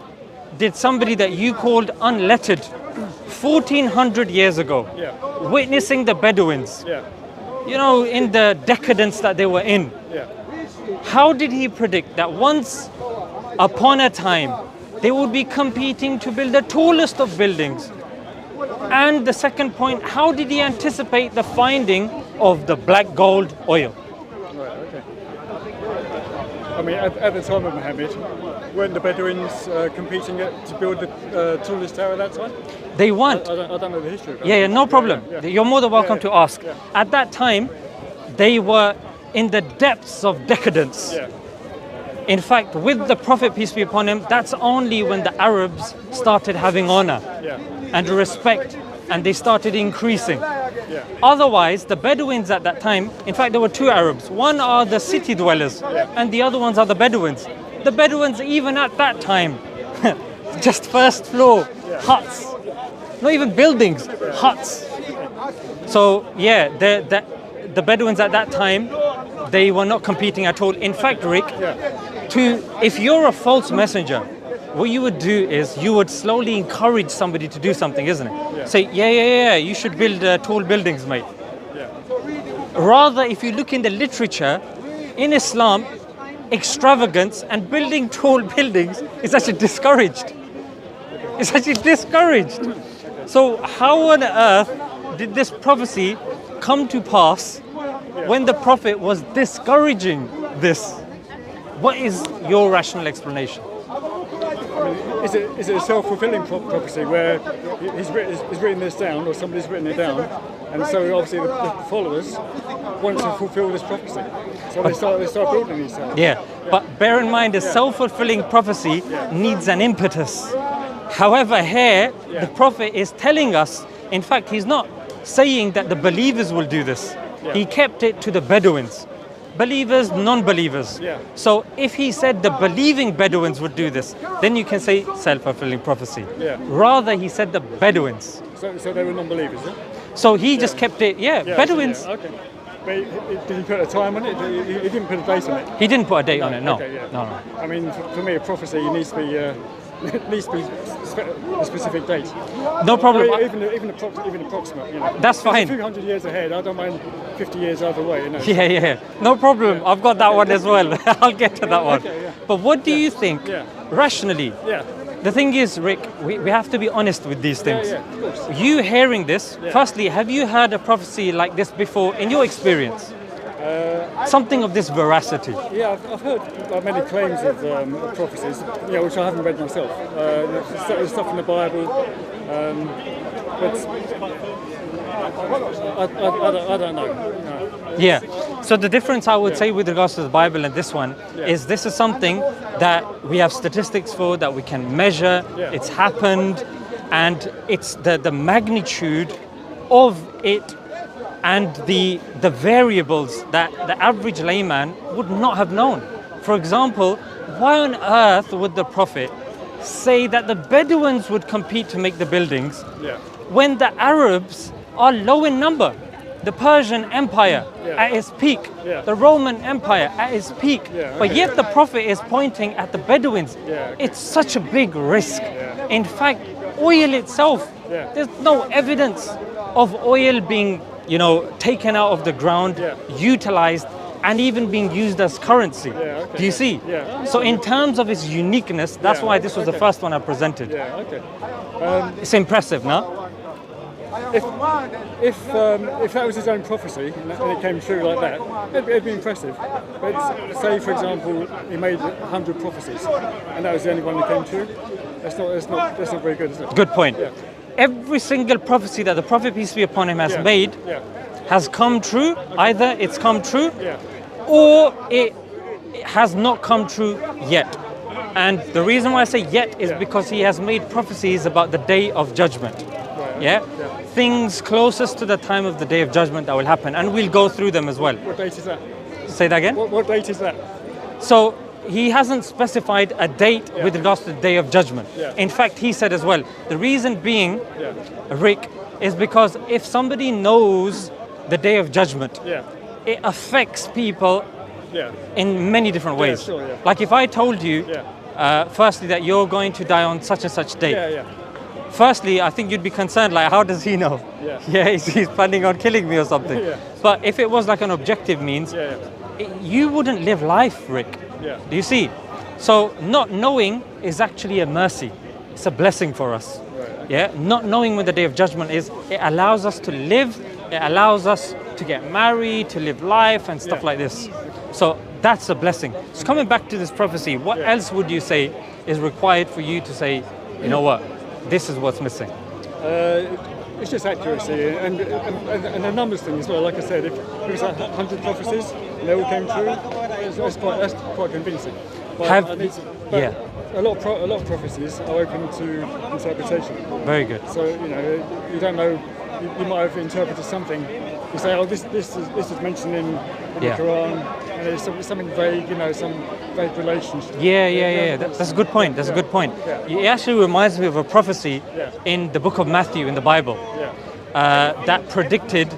did somebody that you called unlettered 1400 years ago, witnessing the Bedouins, in the decadence that they were in, how did he predict that once upon a time they would be competing to build the tallest of buildings? And the second point, how did he anticipate the finding of the black gold oil? I mean, at the time of Muhammad, weren't the Bedouins competing to build the tallest tower at that time? They weren't. I don't know the history of that. No problem. You're more than welcome to ask. At that time, they were in the depths of decadence. In fact, with the Prophet, peace be upon him, that's only when the Arabs started having honor and respect, and they started increasing. Yeah. Otherwise, the Bedouins at that time, in fact, there were two Arabs. One are the city dwellers, and the other ones are the Bedouins. The Bedouins, even at that time, just first floor, huts. Not even buildings, huts. So yeah, the Bedouins at that time, they were not competing at all. In fact, Rick, if you're a false messenger, what you would do is you would slowly encourage somebody to do something, isn't it? Yeah. Say, yeah, you should build tall buildings, mate. Yeah. Rather, if you look in the literature, in Islam, extravagance and building tall buildings is actually discouraged. It's actually discouraged. So how on earth did this prophecy come to pass when the Prophet was discouraging this? What is your rational explanation? Is it a self-fulfilling prophecy where he's written this down, or somebody's written it down, and so obviously the followers want to fulfill this prophecy, so they start building these things. Yeah, but bear in mind, a self-fulfilling prophecy needs an impetus. However, here the Prophet is telling us, in fact, he's not saying that the believers will do this. He kept it to the Bedouins. Believers, non-believers. So if he said the believing Bedouins would do this, then you can say self-fulfilling prophecy. Rather, he said the Bedouins. So they were non-believers, yeah? So he just kept it, Bedouins. Okay. But did he put a time on it? He didn't put a date on it? He didn't put a date on it, no. Okay, No. I mean, for me, a prophecy needs to be a specific date. No problem. Even approximate. You know. That's fine. A few hundred years ahead. I don't mind 50 years either way. You know. Yeah. No problem. I've got that one as well. I'll get to that one. Okay, But what do you think, rationally? The thing is, Rick, we have to be honest with these things. Of course. You hearing this, firstly, have you heard a prophecy like this before in your experience? Something of this veracity. Yeah, I've heard many claims of prophecies, which I haven't read myself. There's stuff in the Bible, but I don't know. No. Yeah. So the difference I would say with regards to the Bible and this one is this is something that we have statistics for, that we can measure. It's happened, and it's the magnitude of it and the variables that the average layman would not have known. For example, why on earth would the Prophet say that the Bedouins would compete to make the buildings when the Arabs are low in number? The Persian Empire at its peak, the Roman Empire at its peak, but yet the Prophet is pointing at the Bedouins. It's such a big risk. In fact, oil itself, there's no evidence of oil being taken out of the ground, utilized, and even being used as currency. Do you see? So in terms of its uniqueness, that's why this was the first one I presented. It's impressive, no? If that was his own prophecy and it came true like that, it'd be impressive. But say, for example, he made 100 prophecies and that was the only one that came true. That's not very good, is it? Good point. Every single prophecy that the Prophet, peace be upon him, has made has come true. Either it's come true or it has not come true yet. And the reason why I say yet is because he has made prophecies about the day of judgment. Things closest to the time of the day of judgment that will happen, and we'll go through them as well. What date is that? Say that again? What date is that? So he hasn't specified a date with regards to the day of judgment. In fact, he said as well, the reason being, Rick, is because if somebody knows the day of judgment, it affects people in many different ways. Like if I told you, firstly, that you're going to die on such and such date. Firstly, I think you'd be concerned, like, how does he know? He's planning on killing me or something. But if it was like an objective means, you wouldn't live life, Rick. Do you see? So not knowing is actually a mercy. It's a blessing for us. Not knowing when the day of judgment is, it allows us to live, it allows us to get married, to live life and stuff like this. So that's a blessing. So coming back to this prophecy, what else would you say is required for you to say, you know what, this is what's missing? It's just accuracy and the numbers thing as well. Like I said, if it was 100 prophecies and they all came true, that's quite convincing. But a lot of prophecies are open to interpretation. Very good. So you don't know you might have interpreted something. You say, oh, this is mentioned in the Quran, and it's something vague, some vague relationship. Yeah. That's a good point. That's a good point. Yeah. It actually reminds me of a prophecy in the book of Matthew in the Bible that predicted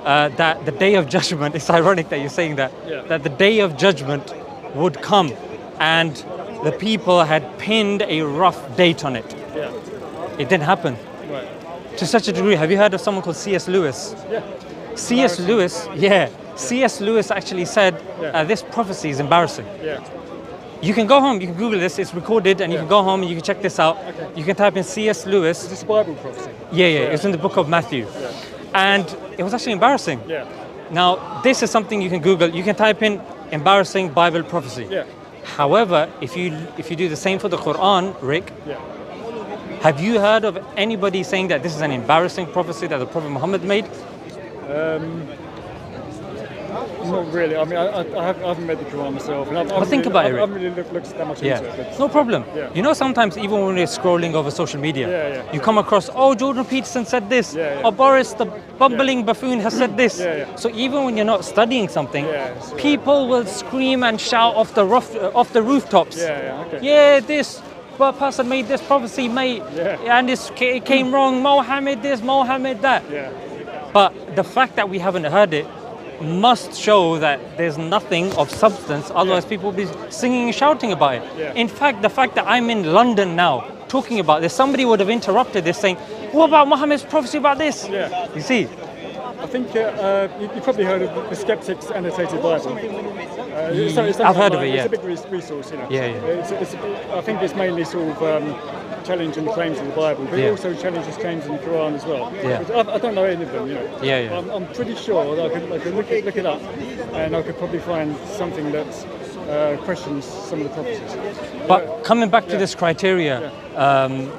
that the day of judgment, it's ironic that you're saying that, that the day of judgment would come, and the people had pinned a rough date on it. Yeah. It didn't happen. Right. To such a degree. Have you heard of someone called C.S. Lewis? Yeah. C.S. Lewis, C.S. Lewis actually said this prophecy is embarrassing. Yeah. You can go home, you can Google this, it's recorded, and you can go home and you can check this out. Okay. You can type in C.S. Lewis. Is this a Bible prophecy? Yeah, it's in the book of Matthew. Yeah. And it was actually embarrassing. Yeah. Now, this is something you can Google. You can type in embarrassing Bible prophecy. Yeah. However, if you do the same for the Quran, Rick, have you heard of anybody saying that this is an embarrassing prophecy that the Prophet Muhammad made? Not really. I mean, I haven't read the Quran myself. But think about it, Rick. I haven't really looked that much into it. No problem. Yeah. You know, sometimes even when you're scrolling over social media, you come across, oh, Jordan Peterson said this, or Boris, the bumbling buffoon, has said this. So even when you're not studying something, people will scream and shout off the rooftops. Okay. This person made this prophecy, mate, and it came wrong. Mohammed this, Mohammed that. But the fact that we haven't heard it must show that there's nothing of substance, otherwise people will be singing and shouting about it. In fact, the fact that I'm in London now talking about this, somebody would have interrupted this saying, what about Muhammad's prophecy about this? You see? I think you probably heard of the Skeptics Annotated Bible. I've heard of it, It's a big resource, I think it's mainly sort of challenging the claims of the Bible, but it also challenges claims in the Quran as well. I don't know any of them, I'm pretty sure that I could look it up, and I could probably find something that questions some of the prophecies. But coming back to this criteria,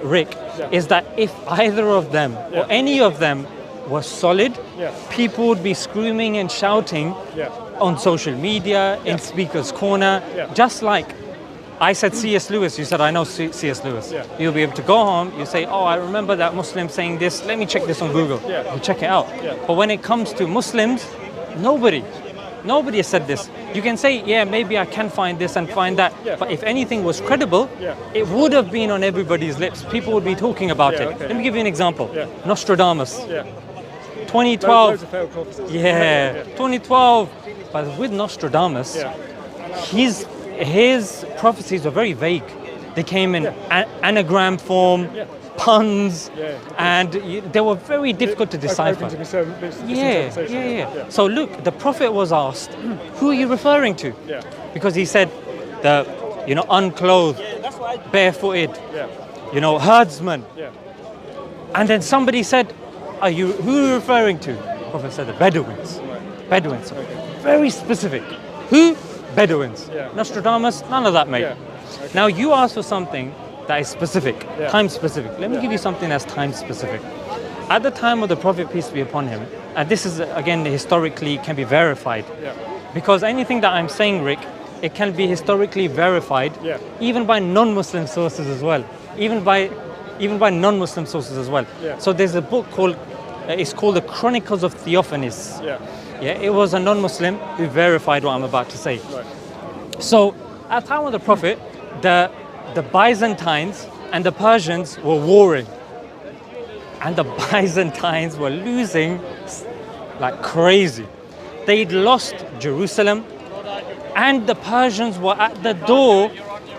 Rick, is that if either of them or any of them was solid, people would be screaming and shouting on social media, in Speaker's Corner, just like I said C.S. Lewis, you said I know C.S. Lewis. You'll be able to go home, you say, oh, I remember that Muslim saying this, let me check this on Google. You check it out. But when it comes to Muslims, nobody has said this. You can say, maybe I can find this and find that, but if anything was credible, it would have been on everybody's lips. People would be talking about it. Let me give you an example. Nostradamus. 2012. 2012. But with Nostradamus, his prophecies were very vague. They came in anagram form, puns, and they were very difficult to decipher. So look, the Prophet was asked, who are you referring to? Because he said, the unclothed, barefooted, herdsmen. And then somebody said, who are you referring to? The Prophet said, the Bedouins. Bedouins. Very specific. Who? Bedouins. Nostradamus, none of that, mate. Now you ask for something that is specific, time specific. Let me give you something that's time specific. At the time of the Prophet, peace be upon him, and this is again historically can be verified, because anything that I'm saying, Rick, it can be historically verified, even by non-Muslim sources as well, even by non-Muslim sources as well. So there's a book called, it's called the Chronicles of Theophanes. It was a non-Muslim who verified what I'm about to say. So at the time of the Prophet, the Byzantines and the Persians were warring, and the Byzantines were losing like crazy. They'd lost Jerusalem, and the Persians were at the door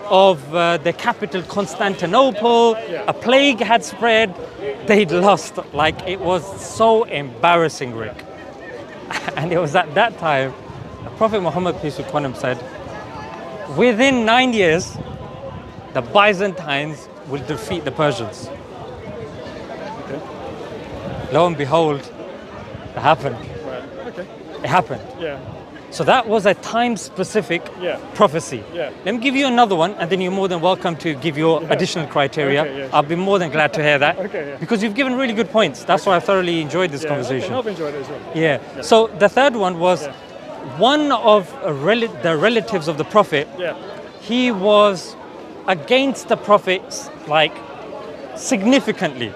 of the capital Constantinople. A plague had spread. They'd lost. Like, it was so embarrassing, Rick. And it was at that time the Prophet Muhammad, peace be upon him, said, within 9 years the Byzantines will defeat the Persians. Lo and behold, it happened. It happened. So that was a time-specific prophecy. Let me give you another one, and then you're more than welcome to give your additional criteria. I'll be more than glad to hear that. Because you've given really good points. That's why I thoroughly enjoyed this conversation. I've enjoyed it as well. So the third one was one of the relatives of the Prophet. He was against the Prophet, like, significantly.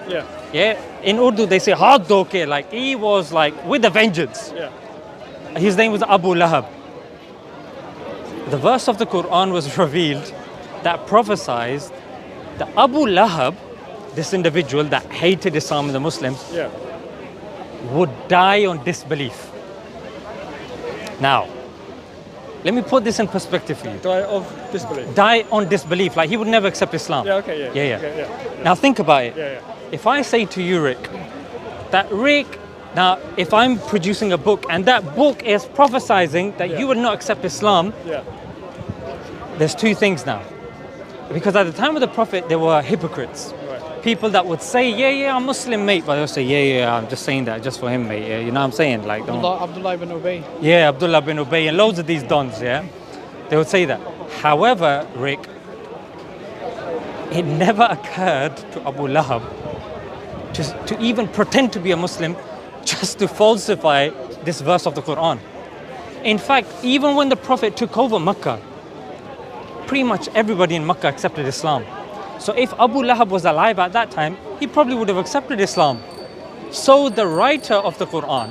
Yeah, in Urdu they say hard doke, like he was like with a vengeance. Yeah. His name was Abu Lahab. The verse of the Quran was revealed that prophesied that Abu Lahab, this individual that hated Islam and the Muslims, Yeah. would die on disbelief. Now, let me put this in perspective for you. Die of disbelief. Die on disbelief, like he would never accept Islam. Yeah, okay, yeah. Yeah. Okay, yeah. Now think about it. Yeah, yeah. If I say to you, Rick, that Rick, now if I'm producing a book and that book is prophesizing that you would not accept Islam, Yeah. there's two things now. Because at the time of the Prophet, there were hypocrites. Right. People that would say, yeah, I'm Muslim, mate. But they'll say, yeah, I'm just saying that just for him, mate. Yeah, you know what I'm saying? Like, don't. Abdullah ibn Ubay. Yeah, Abdullah bin Ubay and loads of these dons, yeah? They would say that. However, Rick, it never occurred to Abu Lahab to even pretend to be a Muslim just to falsify this verse of the Quran. In fact, even when the Prophet took over Makkah, pretty much everybody in Makkah accepted Islam. So if Abu Lahab was alive at that time, he probably would have accepted Islam. So the writer of the Quran,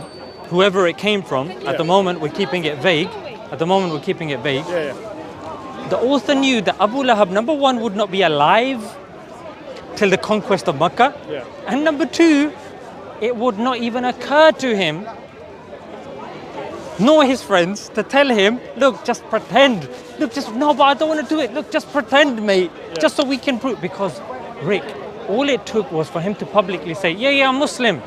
whoever it came from, at the moment we're keeping it vague. Yeah. The author knew that Abu Lahab, number one, would not be alive till the conquest of Makkah. Yeah. And number two, it would not even occur to him, nor his friends, to tell him, look, just pretend. Look, no, but I don't want to do it. Look, just pretend, mate. Yeah. Just so we can prove. Because, Rick, all it took was for him to publicly say, yeah, I'm Muslim.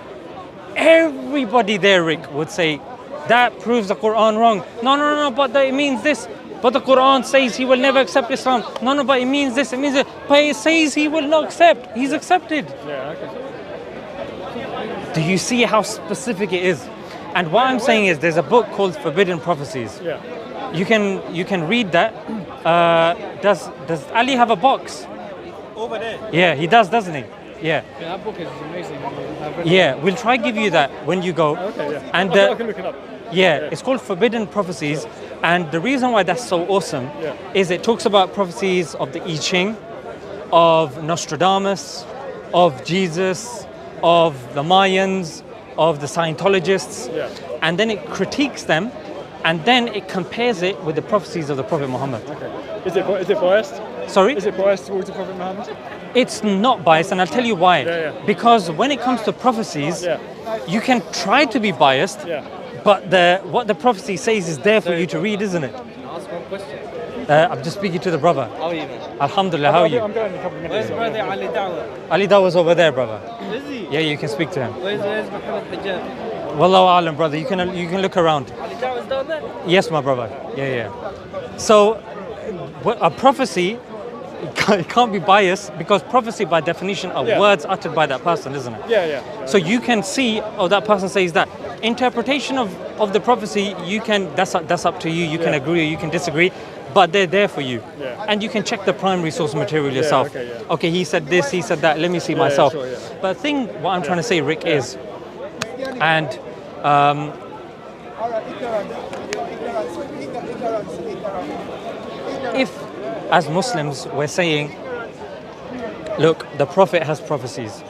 Everybody there, Rick, would say, that proves the Quran wrong. No, but it means this. But the Quran says he will never accept Islam. No, but it means this, it means that. But it says he will not accept. He's accepted. Yeah, okay. Do you see how specific it is? And what I'm saying is there's a book called Forbidden Prophecies. Yeah. You can read that. Does Ali have a box? Over there. Yeah, he does, doesn't he? Yeah. That book is amazing. Yeah, we'll try give you that when you go. Okay, yeah. And I can look it up. yeah, it's called Forbidden Prophecies. And the reason why that's so awesome is it talks about prophecies of the I Ching, of Nostradamus, of Jesus, of the Mayans, of the Scientologists, and then it critiques them, and then it compares it with the prophecies of the Prophet Muhammad. Okay. Is it biased? Sorry? Is it biased towards the Prophet Muhammad? It's not biased, and I'll tell you why. Yeah. Because when it comes to prophecies, you can try to be biased, but what the prophecy says is there for you to read, isn't it? Ask one question. I'm just speaking to the brother. How are you, man? Alhamdulillah, how are you? I'm going in a couple of minutes. Where's brother Ali Dawah? Ali Dawa's over there, brother. Is he? Yeah, you can speak to him. Where's Muhammad Hijab? Wallahu alam, brother. You can look around. Ali Dawah's down there? Yes, my brother. Yeah. So, a prophecy, it can't be biased because prophecy, by definition, are words uttered by that person, isn't it? Yeah. So you can see, that person says that. Interpretation of the prophecy, that's up to you. You can agree or you can disagree, but they're there for you. Yeah. And you can check the primary source material yourself. Okay, he said this, he said that. Let me see myself. Sure. But what I'm trying to say, Rick, is, and if, as Muslims, we're saying, look, the Prophet has prophecies.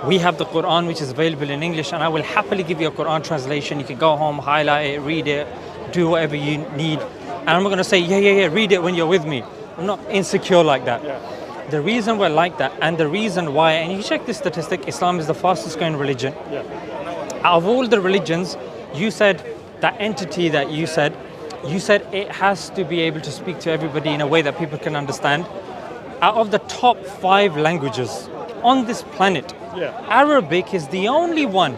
We have the Quran, which is available in English, and I will happily give you a Quran translation. You can go home, highlight it, read it, do whatever you need. And I'm not going to say, yeah, read it when you're with me. I'm not insecure like that. The reason we're like that, and the reason why, and you check this statistic, Islam is the fastest growing religion. Out of all the religions, you said, that entity that you said it has to be able to speak to everybody in a way that people can understand. Out of the top 5 languages on this planet, Arabic is the only one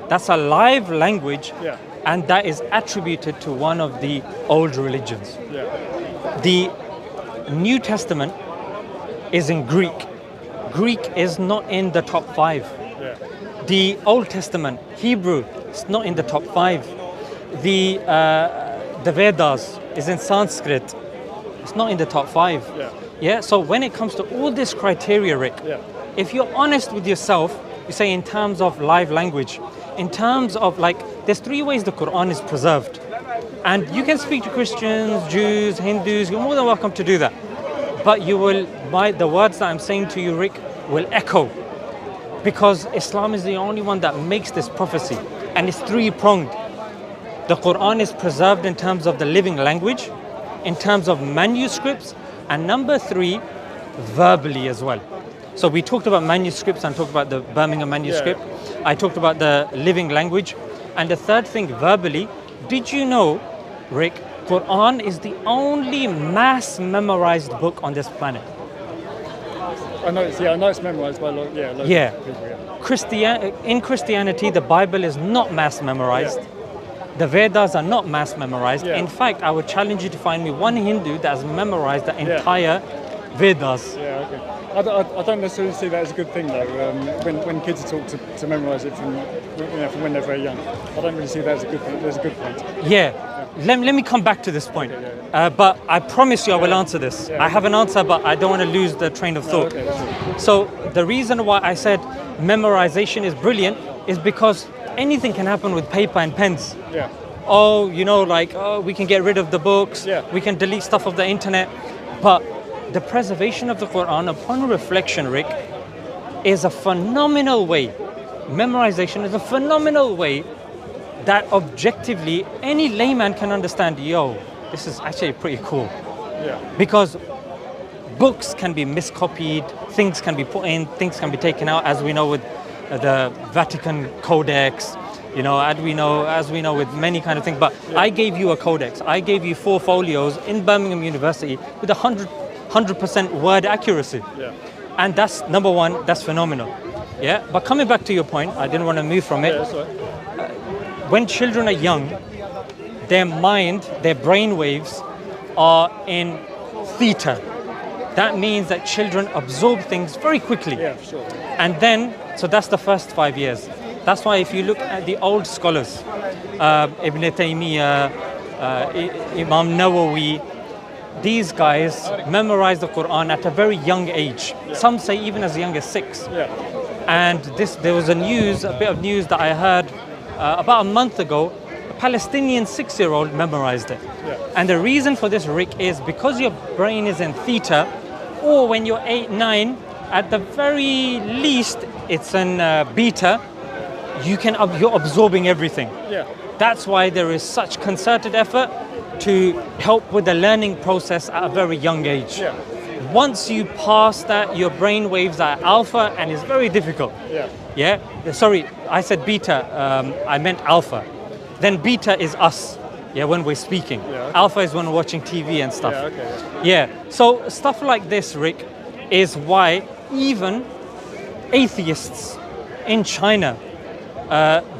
that's a live language, and that is attributed to one of the old religions. The New Testament is in Greek. Greek is not in the top 5. The Old Testament, Hebrew, is not in the top 5. The Vedas is in Sanskrit. It's not in the top 5. So when it comes to all this criteria, Rick, if you're honest with yourself, you say in terms of live language, in terms of there's 3 ways the Quran is preserved. And you can speak to Christians, Jews, Hindus, you're more than welcome to do that. But the words that I'm saying to you, Rick, will echo. Because Islam is the only one that makes this prophecy, and it's three-pronged. The Quran is preserved in terms of the living language, in terms of manuscripts, and number three, verbally as well. So we talked about manuscripts and talked about the Birmingham manuscript. Yeah. I talked about the living language. And the third thing, verbally, did you know, Rick, Quran is the only mass memorized book on this planet? I know it's memorized by loads of people. Yeah. In Christianity, the Bible is not mass memorized. Yeah. The Vedas are not mass memorized. Yeah. In fact, I would challenge you to find me one Hindu that has memorized the entire Vedas. Yeah, okay. I don't necessarily see that as a good thing though. When kids are taught to memorise it from when they're very young, I don't really see that as a good thing. There's a good point. Yeah. Let me come back to this point. But I promise you I will answer this. Yeah. I have an answer, but I don't want to lose the train of thought. Okay, that's it. So the reason why I said memorization is brilliant is because anything can happen with paper and pens. Yeah. We can get rid of the books, Yeah. we can delete stuff of the internet. But the preservation of the Quran, upon reflection, Rick, is a phenomenal way. Memorization is a phenomenal way that objectively any layman can understand, this is actually pretty cool. Yeah. Because books can be miscopied, things can be put in, things can be taken out, as we know with the Vatican Codex, as we know with many kind of things. But I gave you a codex. I gave you 4 folios in Birmingham University with 100% word accuracy. Yeah. And that's number one, that's phenomenal. Yeah. But coming back to your point, I didn't want to move from it. Yeah, that's right. When children are young, their mind, their brain waves are in theta. That means that children absorb things very quickly. Yeah, sure. And then, so that's the first 5 years. That's why if you look at the old scholars, Ibn Taymiyyah, Imam Nawawi, these guys memorized the Quran at a very young age. Yeah. Some say even as young as 6. Yeah. And there was a bit of news that I heard about a month ago. A Palestinian 6-year-old memorized it. Yeah. And the reason for this, Rick, is because your brain is in theta, or when you're 8, 9, at the very least, it's in beta. You're absorbing everything. Yeah. That's why there is such concerted effort to help with the learning process at a very young age. Yeah. Once you pass that, your brain waves are alpha, and it's very difficult. Yeah. Yeah? Sorry, I said beta, I meant alpha. Then beta is us, when we're speaking. Yeah, okay. Alpha is when we're watching TV and stuff. Yeah, okay. Yeah, so stuff like this, Rick, is why even atheists in China,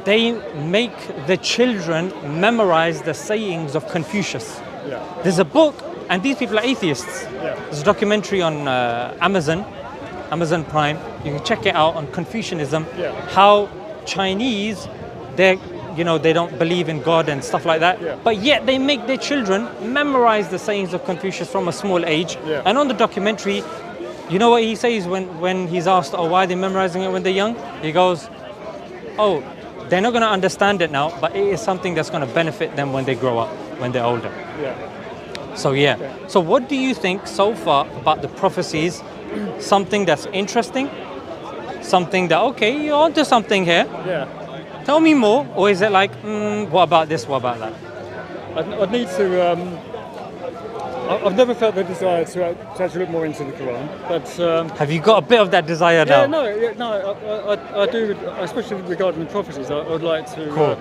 they make the children memorize the sayings of Confucius. Yeah. There's a book, and these people are atheists. Yeah. There's a documentary on Amazon Prime. You can check it out on Confucianism. Yeah. How Chinese, they don't believe in God and stuff like that. Yeah. But yet they make their children memorize the sayings of Confucius from a small age. Yeah. And on the documentary, you know what he says when he's asked, why are they memorizing it when they're young? He goes, they're not going to understand it now, but it is something that's going to benefit them when they grow up, when they're older. Yeah. So So what do you think so far about the prophecies? Something that's interesting? Something that, you're onto something here. Yeah. Tell me more. Or is it like, what about this, what about that? I'd need to. I've never felt the desire to actually look more into the Quran, but. Have you got a bit of that desire now? I do, especially regarding the prophecies. I would like to. Cool.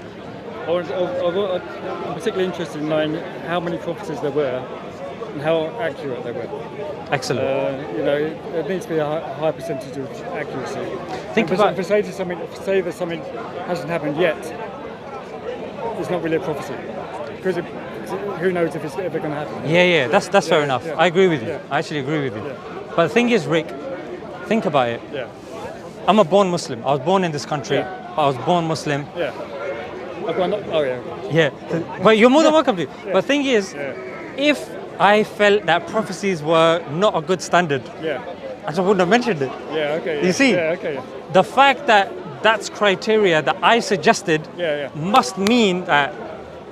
I'm particularly interested in knowing how many prophecies there were and how accurate they were. Excellent. There needs to be a high percentage of accuracy. Think and about. to say that something hasn't happened yet, it's not really a prophecy, because who knows if it's ever going to happen. Yeah. That's fair enough. Yeah. I agree with you. Yeah. I actually agree with you. Yeah. But the thing is, Rick, think about it. Yeah. I'm a born Muslim. I was born in this country, but I was born Muslim. Yeah. Yeah. Yeah. But you're more than welcome to. Yeah. But the thing is, if I felt that prophecies were not a good standard, I just wouldn't have mentioned it. Yeah, okay. You see? Yeah, okay. The fact that that's criteria that I suggested must mean that,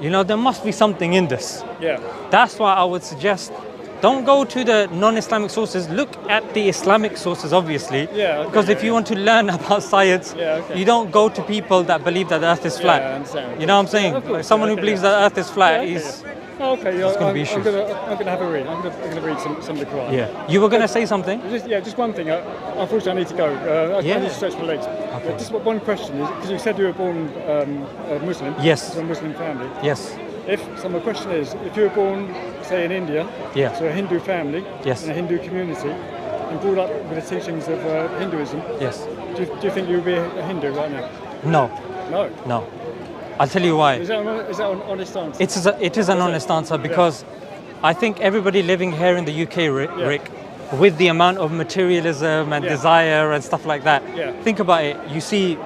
there must be something in this. Yeah. That's why I would suggest Don't go to the non-Islamic sources. Look at the Islamic sources, obviously. Yeah, okay, because if you want to learn about science, you don't go to people that believe that the Earth is flat. Yeah, I understand. You know what I'm saying? Yeah, of course, Like someone who believes that the Earth is flat is. Okay, It's gonna be I'm issues. gonna have a read. I'm gonna read some of the Quran. Yeah. You were going to say something? Just one thing. Unfortunately, I need to go. I need to stretch my legs. Okay. Just one question is because you said you were born Muslim. Yes. To a Muslim family. Yes. So my question is, if you were born, say, in India, Yeah. to a Hindu family, Yes. in a Hindu community, and brought up with the teachings of Hinduism, Yes. do you think you would be a Hindu right now? No. No. No. I'll tell you why. Is that an honest answer? It is an honest answer because I think everybody living here in the UK, Rick, with the amount of materialism and desire and stuff like that, think about it. You see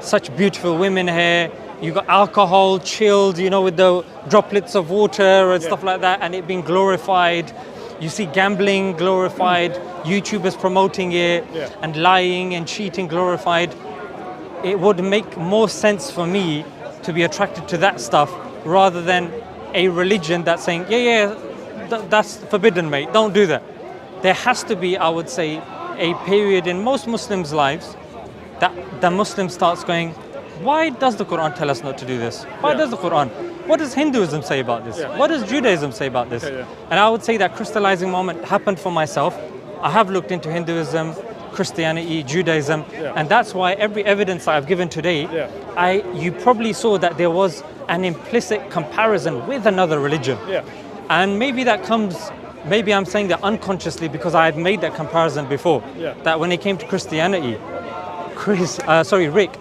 such beautiful women here. You got alcohol chilled, with the droplets of water and stuff like that, and it being glorified. You see gambling glorified, YouTubers promoting it, and lying and cheating glorified. It would make more sense for me to be attracted to that stuff rather than a religion that's saying, that's forbidden, mate, don't do that. There has to be, I would say, a period in most Muslims' lives that the Muslim starts going, why does the Quran tell us not to do this? Why does the Quran? What does Hinduism say about this? What does Judaism say about this? And I would say that crystallizing moment happened for myself. I have looked into Hinduism, Christianity, Judaism, and that's why every evidence I've given today, you probably saw that there was an implicit comparison with another religion. And maybe that comes, maybe I'm saying that unconsciously because I've made that comparison before, that when it came to Christianity, Rick,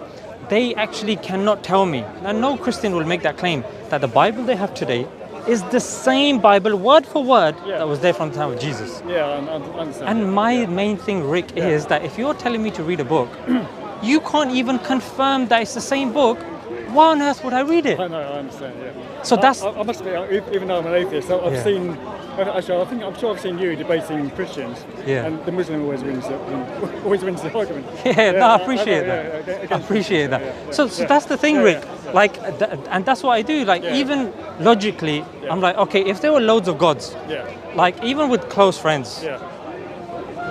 they actually cannot tell me, and no Christian will make that claim, that the Bible they have today is the same Bible, word for word, that was there from the time of Jesus. I understand. And my main thing, Rick, is that if you're telling me to read a book, you can't even confirm that it's the same book. Why on earth would I read it? I know, I understand, So that's... I must be, even though I'm an atheist, I've seen... Actually, I'm sure I've seen you debating Christians, and the Muslim always wins the argument. No, I appreciate that. I appreciate that. So that's the thing, Rick. Like, and that's what I do. Like, even logically, I'm like, okay, if there were loads of gods, like even with close friends,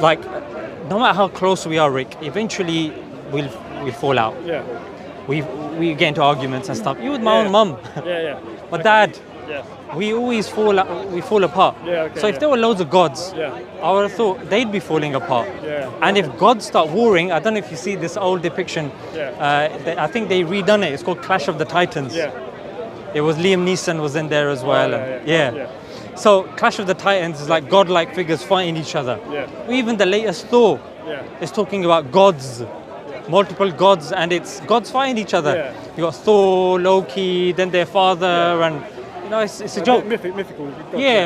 like, no matter how close we are, Rick, eventually we'll fall out. We get into arguments and stuff. Even with my own mum, my dad. We always fall apart. So if there were loads of gods, I would have thought they'd be falling apart. And if gods start warring, I don't know if you see this old depiction. I think they redone it. It's called Clash of the Titans. It was Liam Neeson was in there as well. So Clash of the Titans is like godlike figures fighting each other. Even the latest Thor is talking about gods. Multiple gods, and it's gods fighting each other. You got Thor, Loki, then their father, and it's a joke. Mythical.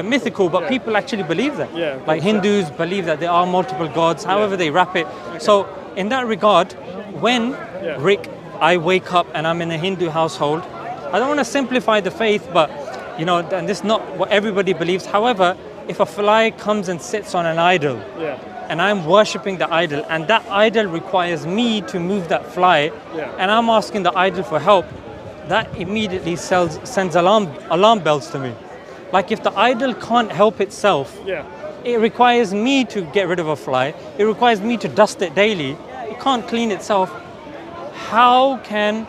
Mythical, but people actually believe that. Like Hindus believe that there are multiple gods, however they wrap it. So in that regard, when, Rick, I wake up and I'm in a Hindu household, I don't want to simplify the faith, but, and this is not what everybody believes. However, if a fly comes and sits on an idol, and I'm worshipping the idol, and that idol requires me to move that fly, and I'm asking the idol for help, that immediately sends alarm bells to me. Like if the idol can't help itself, it requires me to get rid of a fly, it requires me to dust it daily, it can't clean itself. How can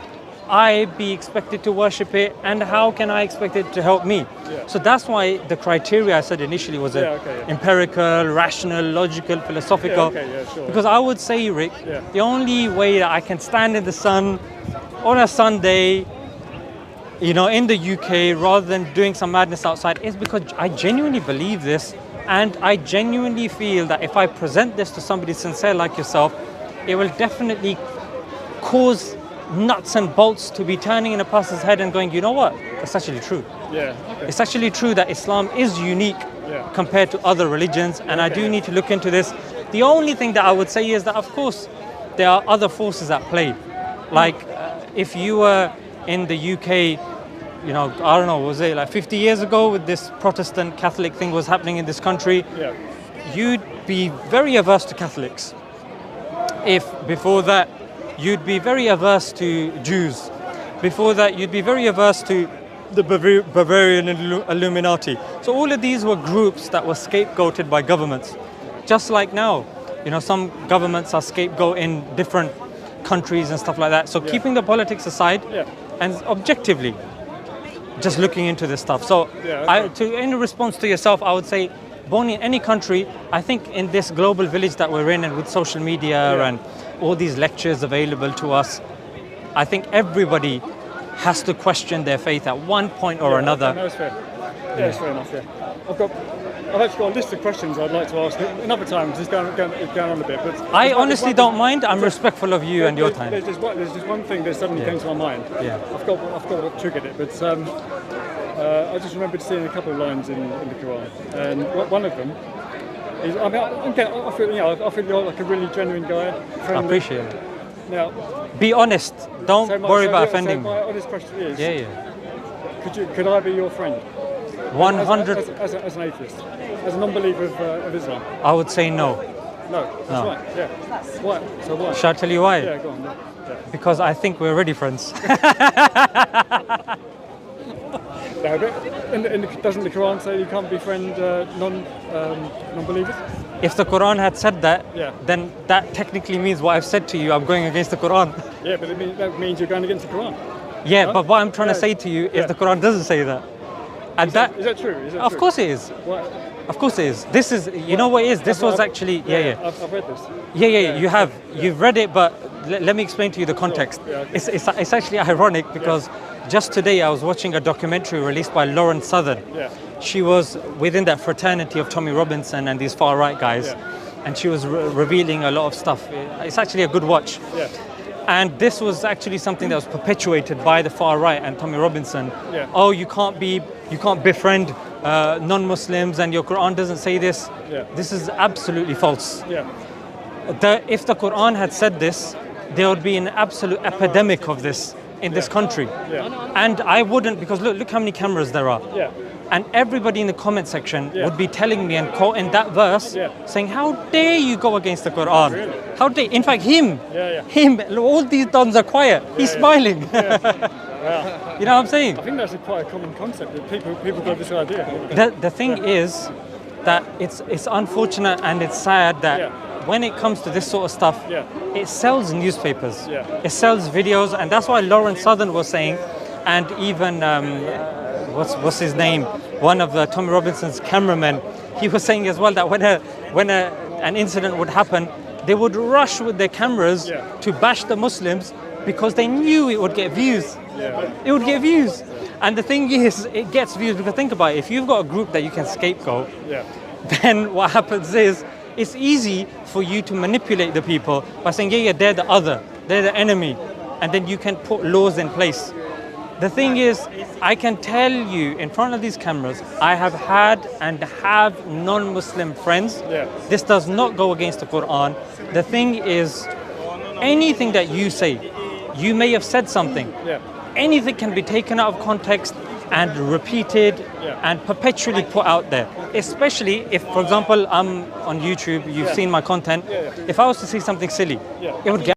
I be expected to worship it, and how can I expect it to help me? So that's why the criteria I said initially was empirical, rational, logical, philosophical. Because I would say, Rick, the only way that I can stand in the sun on a Sunday, in the UK, rather than doing some madness outside, is because I genuinely believe this, and I genuinely feel that if I present this to somebody sincere like yourself, it will definitely cause nuts and bolts to be turning in a person's head and going, you know what? It's actually true. It's actually true that Islam is unique compared to other religions, and I do need to look into this. The only thing that I would say is that, of course, there are other forces at play. Like, if you were in the UK, I don't know, was it like 50 years ago with this Protestant Catholic thing was happening in this country, you'd be very averse to Catholics. If before that, you'd be very averse to Jews. Before that, you'd be very averse to the Bavarian Illuminati. So all of these were groups that were scapegoated by governments. Just like now, you know, some governments are scapegoating different countries and stuff like that. So keeping the politics aside and objectively just looking into this stuff. So in response to yourself, I would say, born in any country, I think in this global village that we're in and with social media and all these lectures available to us, I think everybody has to question their faith at one point or another. No, that's fair. Yeah, it's fair enough, I've actually got a list of questions I'd like to ask another time. It's going on a bit, but I honestly don't mind. I'm respectful of you and your time. There's just one thing that suddenly came to my mind. I've got what triggered it, but I just remembered seeing a couple of lines in the Quran, and one of them is, I mean, I feel you're like a really genuine guy. Friendly. I appreciate it. Now, be honest. Don't worry about offending me. My honest question is, could I be your friend? 100. As an atheist, as a non-believer of Islam. I would say no. No, that's right. Yeah. Why? So why? Shall I tell you why? Yeah, go on. Yeah. Because I think we're already friends. No, but doesn't the Quran say you can't befriend non-believers? If the Quran had said that, then that technically means what I've said to you, I'm going against the Quran. Yeah, but that means you're going against the Quran. Yeah, huh? But what I'm trying to say to you is the Quran doesn't say that. And is that true? Of course it is. What? Of course it is. This is, you know what it is? This was actually, I've read this. You have. You've read it, but let me explain to you the context. Sure. Yeah, okay. It's actually ironic because just today I was watching a documentary released by Lauren Southern. Yeah. She was within that fraternity of Tommy Robinson and these far right guys, and she was revealing a lot of stuff. It's actually a good watch. Yeah. And this was actually something that was perpetuated by the far right and Tommy Robinson. Yeah. Oh, you can't befriend non-Muslims, and your Quran doesn't say this. Yeah. This is absolutely false. Yeah. If the Quran had said this, there would be an absolute epidemic of this in this country. Yeah. And I wouldn't, because look how many cameras there are. Yeah. And everybody in the comment section would be telling me and quoting that verse, saying, how dare you go against the Quran? Really? How dare, in fact, him, him, all these dons are quiet. He's smiling. Wow. You know what I'm saying? I think that's quite a common concept that people got this idea. The thing is that it's unfortunate and it's sad that when it comes to this sort of stuff, it sells newspapers, it sells videos, and that's why Lauren Southern was saying, and even what's his name, one of Tommy Robinson's cameramen, he was saying as well that when an incident would happen, they would rush with their cameras to bash the Muslims because they knew it would get views. It would get views. And the thing is, it gets views because think about it, if you've got a group that you can scapegoat, then what happens is it's easy for you to manipulate the people by saying, they're the other, they're the enemy, and then you can put laws in place. The thing is, I can tell you in front of these cameras, I have had and have non-Muslim friends. This does not go against the Quran. The thing is, anything that you say, you may have said something. Anything can be taken out of context and repeated and perpetually put out there. Especially if, for example, I'm on YouTube, you've seen my content. If I was to say something silly, it would get